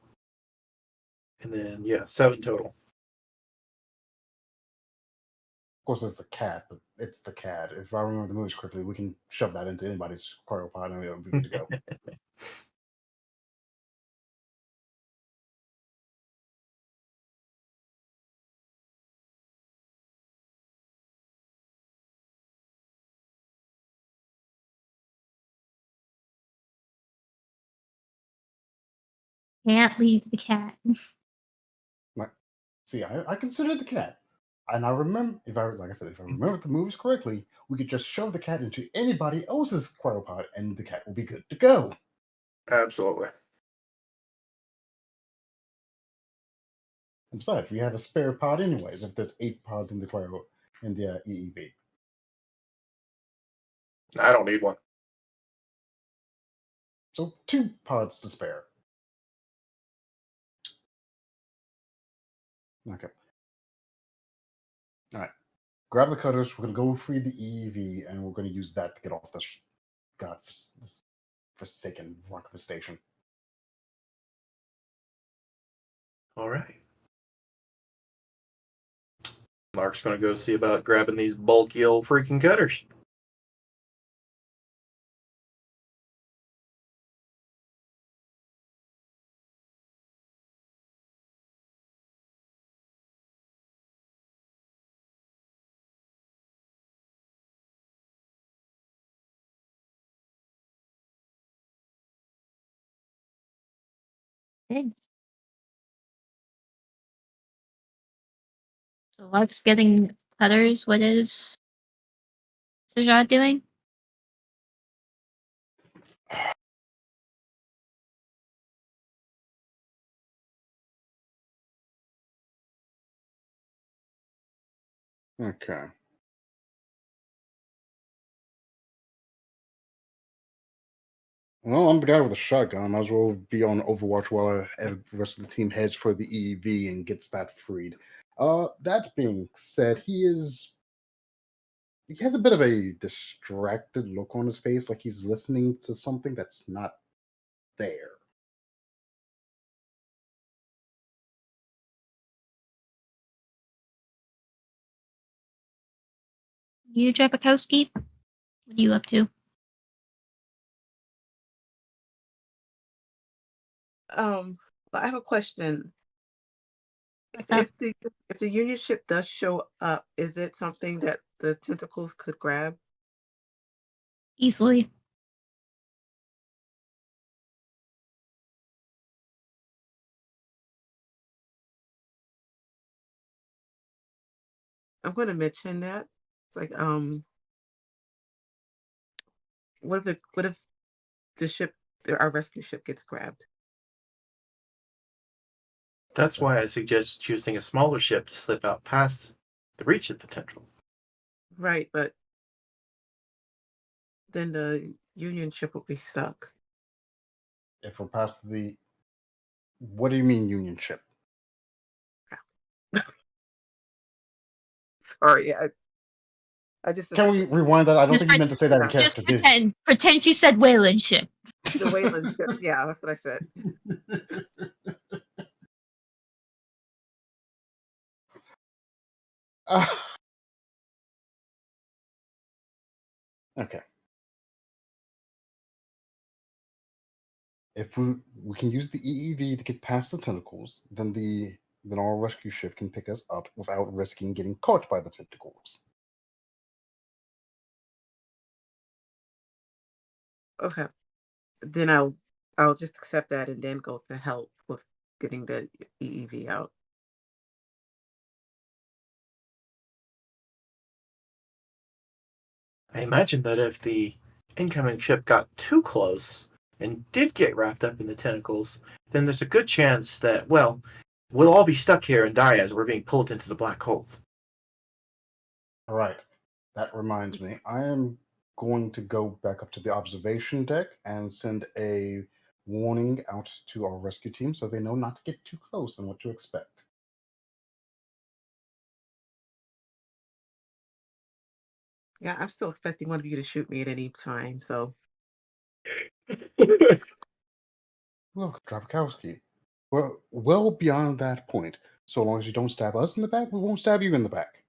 and then, 7 total. Of course, it's the cat, but it's the cat. If I remember the movies correctly, we can shove that into anybody's cryopod and it'll be good to go. Can't leave the cat. See, I consider the cat. And I remember, if I remember the movies correctly, we could just shove the cat into anybody else's cryopod and the cat will be good to go. Absolutely. And besides, we have a spare pod anyways, if there's 8 pods in the EEV. I don't need one. So 2 pods to spare. Okay. Alright. Grab the cutters, we're gonna go free the EEV, and we're gonna use that to get off this this forsaken rock of a station. All right. Mark's going to go see about grabbing these bulky old freaking cutters. Okay. So Lark's getting cutters. What is Sajad doing? Okay. Well, I'm the guy with a shotgun. I might as well be on Overwatch while the rest of the team heads for the EEV and gets that freed. That being said, he has a bit of a distracted look on his face, like he's listening to something that's not there. You, Jabakowski? What are you up to? Well, I have a question. What's up? If the Union ship does show up, is it something that the tentacles could grab? Easily. I'm going to mention that. It's like, what if the ship, our rescue ship, gets grabbed? That's why I suggest choosing a smaller ship to slip out past the reach of the tendril. Right, but then the Union ship will be stuck. If we're past the, what do you mean Union ship? Sorry, I just Can we rewind that? I don't Just, think you meant to say that in yeah, just character, did you? pretend she said Wayland ship. the Wayland ship. Yeah, that's what I said. Uh, okay. If we can use the EEV to get past the tentacles, then our rescue ship can pick us up without risking getting caught by the tentacles. Okay, then I'll just accept that and then go to help with getting the EEV out. I imagine that if the incoming ship got too close and did get wrapped up in the tentacles, then there's a good chance that, well, we'll all be stuck here and die as we're being pulled into the black hole. All right. That reminds me, I am going to go back up to the observation deck and send a warning out to our rescue team so they know not to get too close and what to expect. Yeah, I'm still expecting one of you to shoot me at any time. So Look, Dropkowski, we're well beyond that point. So long as you don't stab us in the back, we won't stab you in the back.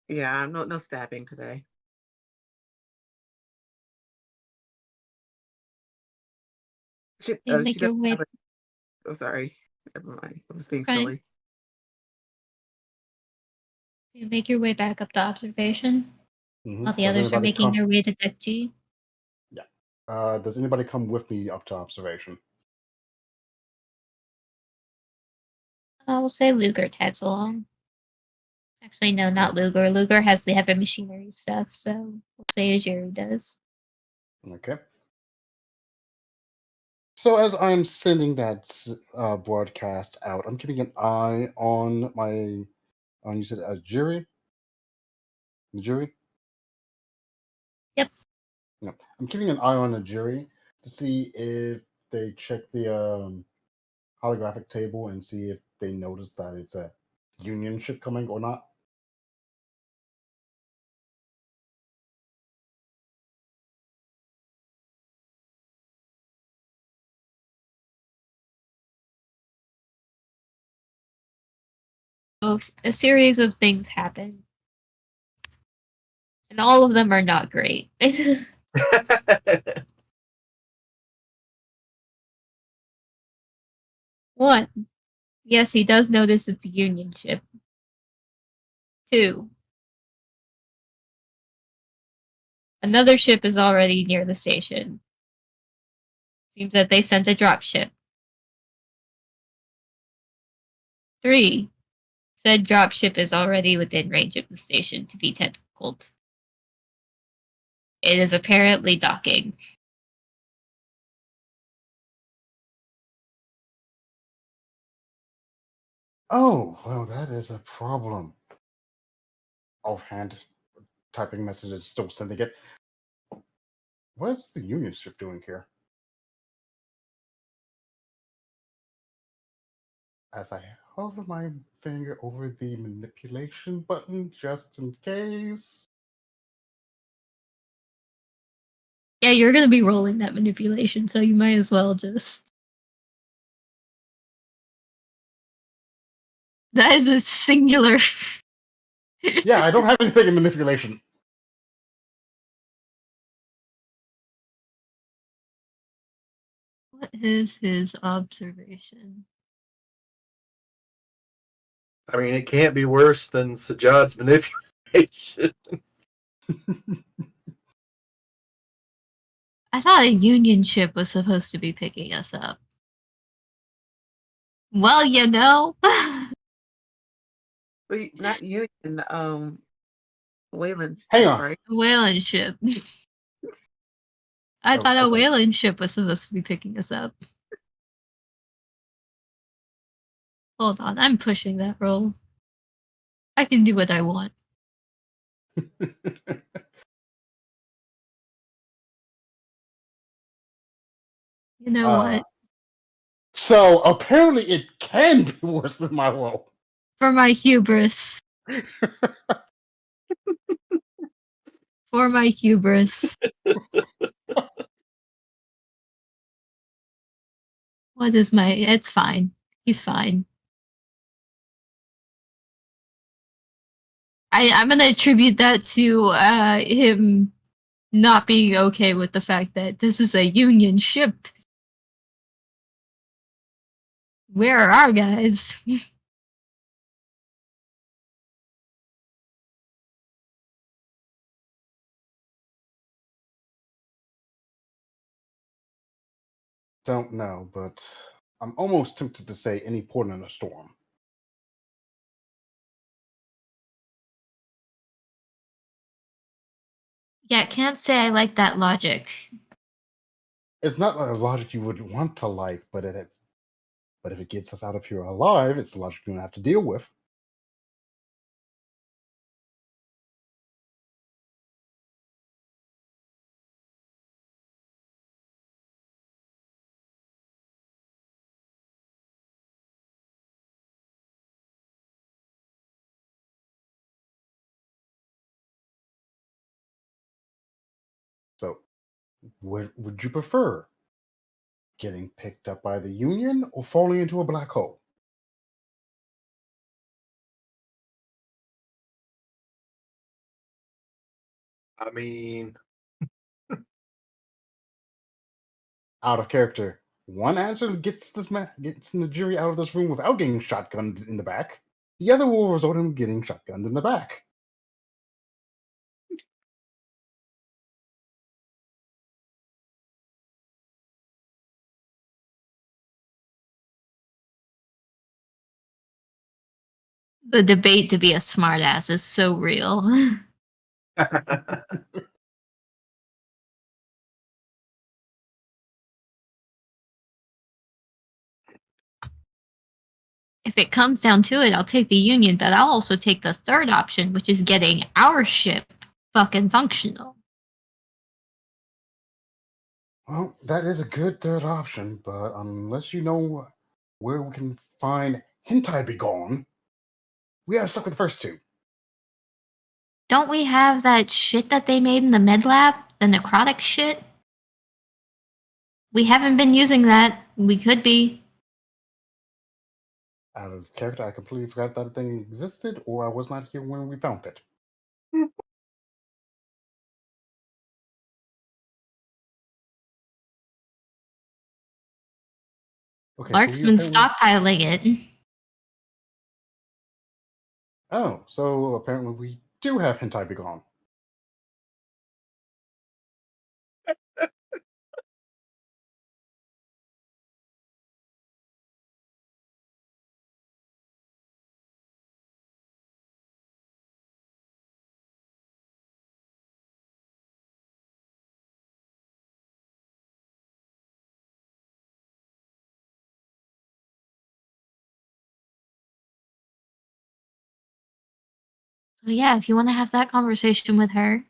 yeah, no stabbing today. She You make your doesn't way. have a. Oh, sorry. Never mind. I was being Fine. silly. You make your way back up to observation, while the Does others are anybody making come? their way to deck G. Yeah. Does anybody come with me up to observation? We'll say Luger tags along. Actually, no, not Luger. Luger has the heavy machinery stuff, so we'll say Ajiri does. Okay. So as I'm sending that broadcast out, I'm keeping an eye on you said jury? The jury? Yep. No. I'm keeping an eye on the jury to see if they check the holographic table and see if they notice that it's a Union ship coming or not. So a series of things happen, and all of them are not great. One, yes, he does notice it's a Union ship. Two, another ship is already near the station. Seems that they sent a dropship. 3, said dropship is already within range of the station to be tentacled. It is apparently docking. Oh, well, that is a problem. Offhand, typing messages, still sending it. What is the Union ship doing here? As I hover my finger over the manipulation button just in case. Yeah, you're gonna be rolling that manipulation, so you might as well just. That is a singular. Yeah, I don't have anything in manipulation. What is his observation? I mean, it can't be worse than Sajad's manipulation. I thought a Union ship was supposed to be picking us up. Well, you know. Not Union, Wayland Hang ship, on. right? Whaling ship. I Oh, thought a okay. whaling ship was supposed to be picking us up. Hold on, I'm pushing that roll. I can do what I want. You know what? So apparently it can be worse than my roll. For my hubris. For my hubris. What is my... It's fine. He's fine. I'm gonna attribute that to him not being okay with the fact that this is a Union ship. Where are our guys? Don't know, but I'm almost tempted to say any port in a storm. Yeah, can't say I like that logic. It's not a logic you would want to like, but it is. But if it gets us out of here alive, it's the logic you're gonna have to deal with. So, what would you prefer? Getting picked up by the Union or falling into a black hole? I mean, Out of character. One answer gets gets the jury out of this room without getting shotgunned in the back. The other will result in getting shotgunned in the back. The debate to be a smartass is so real. If it comes down to it, I'll take the Union, but I'll also take the third option, which is getting our ship fucking functional. Well, that is a good third option, but unless you know where we can find Hentai Be Gone, we are stuck with the first two. Don't we have that shit that they made in the med lab? The necrotic shit? We haven't been using that. We could be. Out of character, I completely forgot that thing existed, or I was not here when we found it. Okay, so Lark's we been apparently. stockpiling it. Oh, so apparently we do have Hentai Be Gone. So yeah, if you want to have that conversation with her.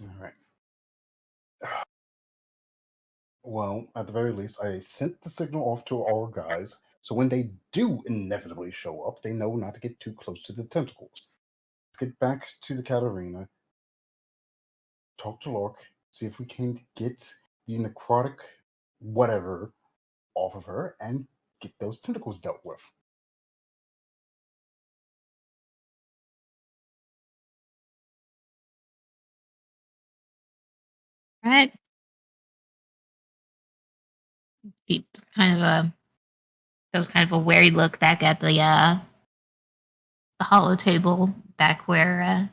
All right. Well, at the very least, I sent the signal off to our guys, so when they do inevitably show up, they know not to get too close to the tentacles. Let's get back to the Katarina, talk to Lork, see if we can get the necrotic whatever off of her, and get those tentacles dealt with. Right? He kind of a... That was kind of a wary look back at the the hollow table back where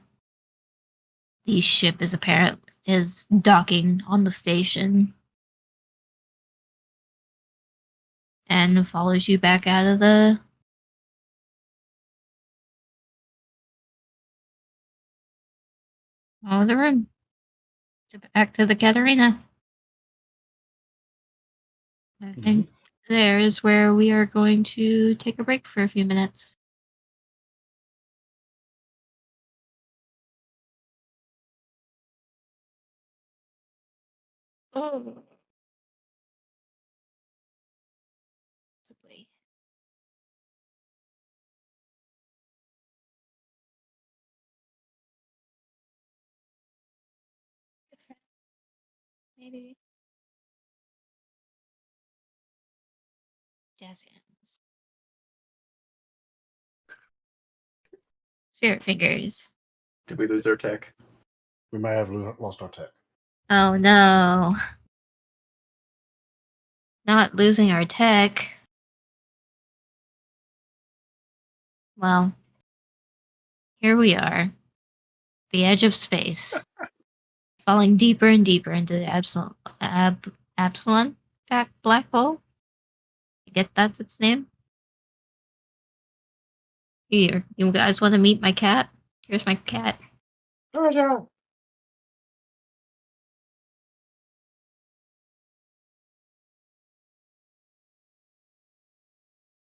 the ship is docking on the station, and follows you back out of the room back to the Katarina. I think there is where we are going to take a break for a few minutes. Oh. Possibly. Maybe. Jazz hands. Spirit fingers. Did we lose our tech? We might have lost our tech. Oh no. Not losing our tech. Well, here we are. The edge of space. Falling deeper and deeper into the Absalon black hole. I guess that's its name. Here, you guys want to meet my cat? Here's my cat.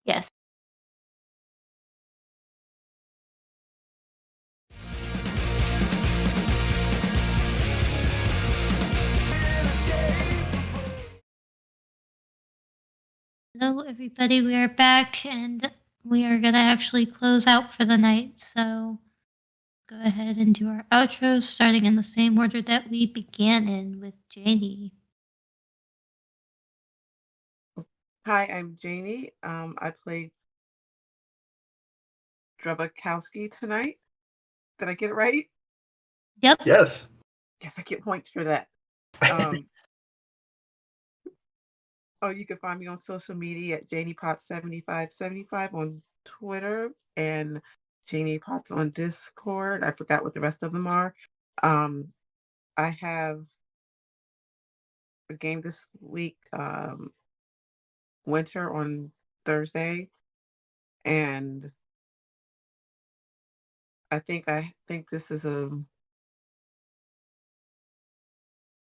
Yes. Hello, everybody. We are back, and we are going to actually close out for the night. So go ahead and do our outro, starting in the same order that we began in with Janie. Hi, I'm Janie. I played Drabakowski tonight. Did I get it right? Yep. Yes. Yes, I get points for that. Oh, you can find me on social media at JaniePotts7575 on Twitter and Janie Potts on Discord. I forgot what the rest of them are. I have a game this week, Winter on Thursday, and I think this is a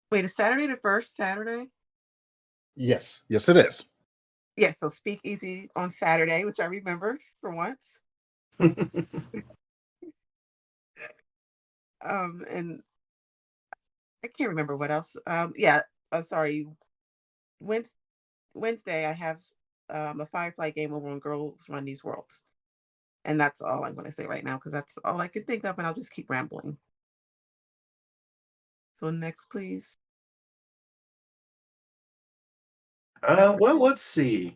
wait. Is Saturday the first Saturday? Yes, yes, it is. Yes. So Speak Easy on Saturday, which I remember for once. And I can't remember what else. Yeah. Sorry. Wednesday, I have a Firefly game over on Girls Run These Worlds. And that's all I'm going to say right now because that's all I can think of, and I'll just keep rambling. So next, please. Well, let's see.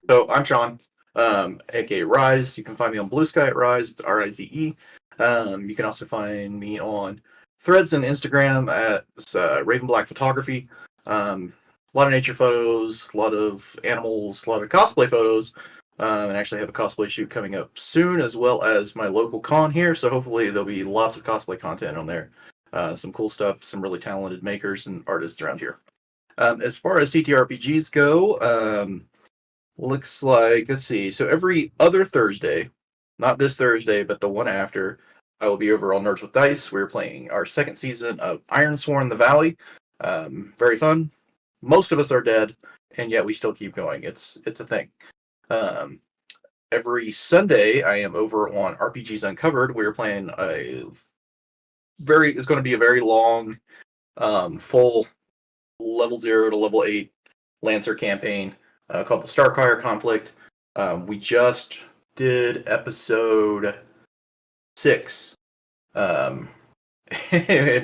So I'm Sean, aka Rise. You can find me on Blue Sky at Rise. It's Rize. You can also find me on Threads and Instagram at Raven Black Photography. A lot of nature photos, a lot of animals, a lot of cosplay photos. And I actually have a cosplay shoot coming up soon, as well as my local con here. So hopefully there'll be lots of cosplay content on there. Some cool stuff, some really talented makers and artists around here. As far as TTRPGs go, looks like, let's see, so every other Thursday, not this Thursday, but the one after, I will be over on Nerds with Dice. We're playing our second season of Ironsworn the Valley. Very fun. Most of us are dead, and yet we still keep going. It's a thing. Every Sunday, I am over on RPGs Uncovered. We're playing it's going to be a very long, full level 0 to level 8 Lancer campaign called the Starfire Conflict. We just did episode 6 and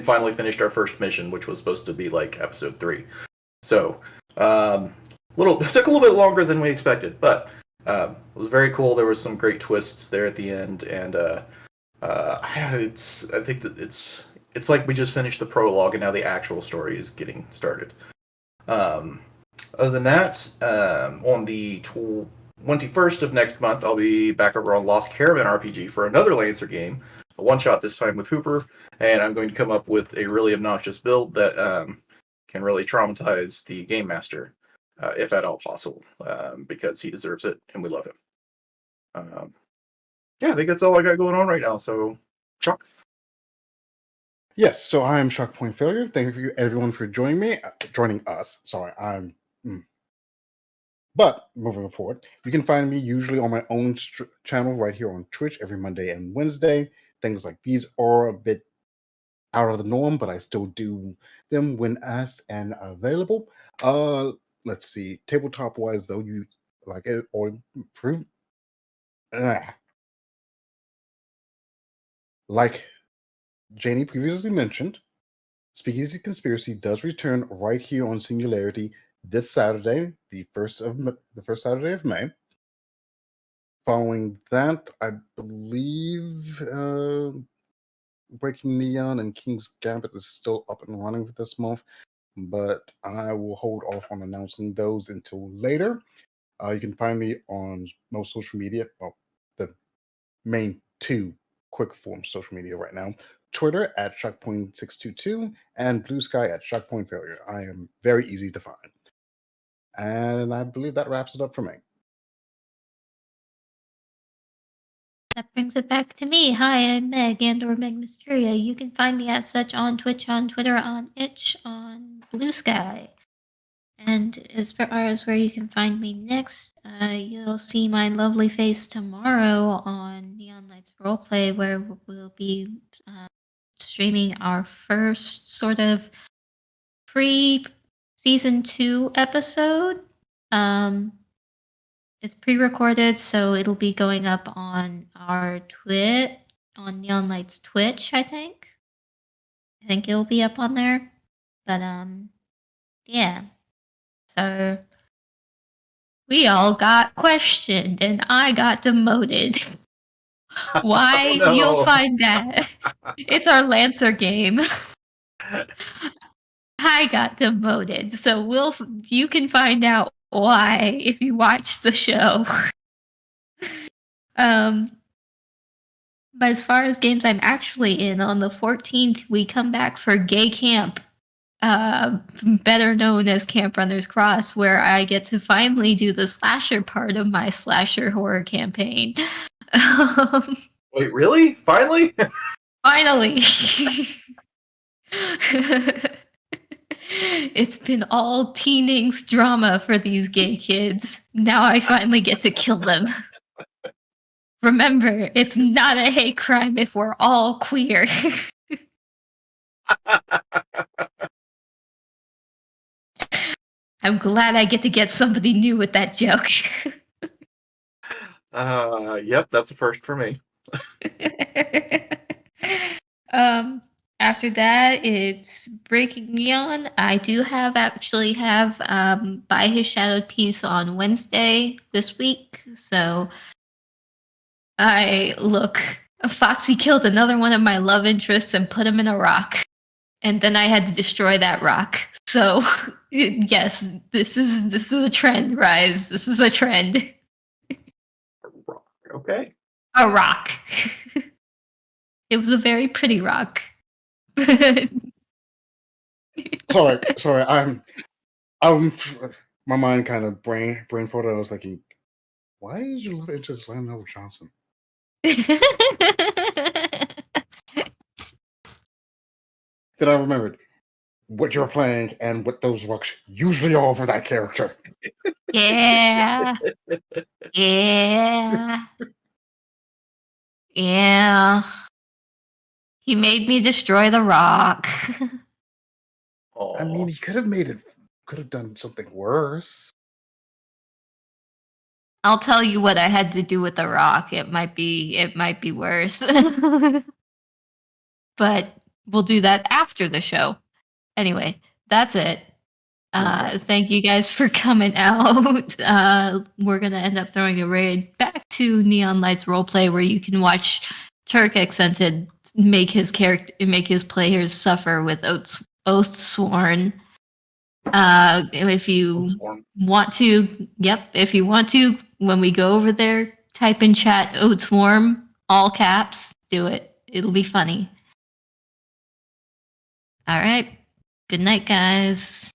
finally finished our first mission, which was supposed to be like episode 3. So it took a little bit longer than we expected, but it was very cool. There was some great twists there at the end, and I think that it's like we just finished the prologue and now the actual story is getting started. Other than that, on the 21st of next month, I'll be back over on Lost Caravan RPG for another Lancer game, a one-shot this time with Hooper, and I'm going to come up with a really obnoxious build that can really traumatize the game master, if at all possible, because he deserves it and we love him. Yeah, I think that's all I got going on right now. So, Chuck. Yes, so I am Shock Point Failure. Thank you everyone for joining us. Sorry, But moving forward, you can find me usually on my own channel right here on Twitch every Monday and Wednesday. Things like these are a bit out of the norm, but I still do them when asked and available. Let's see. Tabletop wise, though, you like it or improve. Like Janie previously mentioned, Speakeasy Conspiracy does return right here on Singularity this Saturday, the first Saturday of May. Following that, I believe Breaking Neon and King's Gambit is still up and running for this month, but I will hold off on announcing those until later. You can find me on most social media, well, the main two quick form social media right now. Twitter at Shockpoint622 and Blue Sky at Shockpoint Failure. I am very easy to find. And I believe that wraps it up for me. That brings it back to me. Hi, I'm Meg, or Meg Mysteria. You can find me as such on Twitch, on Twitter, on Itch, on Blue Sky. And as far as where you can find me next, you'll see my lovely face tomorrow on Neon Lights Roleplay, where we'll be streaming our first sort of pre-season 2 episode. It's pre-recorded, so it'll be going up on our on Neon Lights Twitch, I think. I think it'll be up on there. But yeah. So we all got questioned and I got demoted. Why? Oh, no. You'll find that. It's our Lancer game. I got demoted. So you can find out why if you watch the show. But as far as games I'm actually in, on the 14th, we come back for Gay Camp, better known as Camp Runner's Cross, where I get to finally do the slasher part of my slasher horror campaign. Wait, really? Finally? Finally! It's been all teenings drama for these gay kids. Now I finally get to kill them. Remember, it's not a hate crime if we're all queer. I'm glad I get to get somebody new with that joke. Yep, that's a first for me. After that, it's Breaking Neon. I do actually have By His Shadowed Piece on Wednesday this week. So Foxy killed another one of my love interests and put him in a rock. And then I had to destroy that rock. So yes, this is a trend, Rise. This is a trend. Okay. A rock. It was a very pretty rock. sorry. I'm my mind kind of brain folded. I was thinking, why is your love interest Lionel Johnson? Then I remembered what you're playing and what those rocks usually are for that character. Yeah. Yeah. Yeah. He made me destroy the rock. I mean, he could have done something worse. I'll tell you what I had to do with the rock. It might be worse. But we'll do that after the show. Anyway, that's it. Okay. Thank you guys for coming out. We're gonna end up throwing a raid back to Neon Lights Roleplay, where you can watch Turk Accented make his players suffer with oath sworn. If you want to, when we go over there, type in chat oats warm, all caps. Do it. It'll be funny. All right. Good night, guys.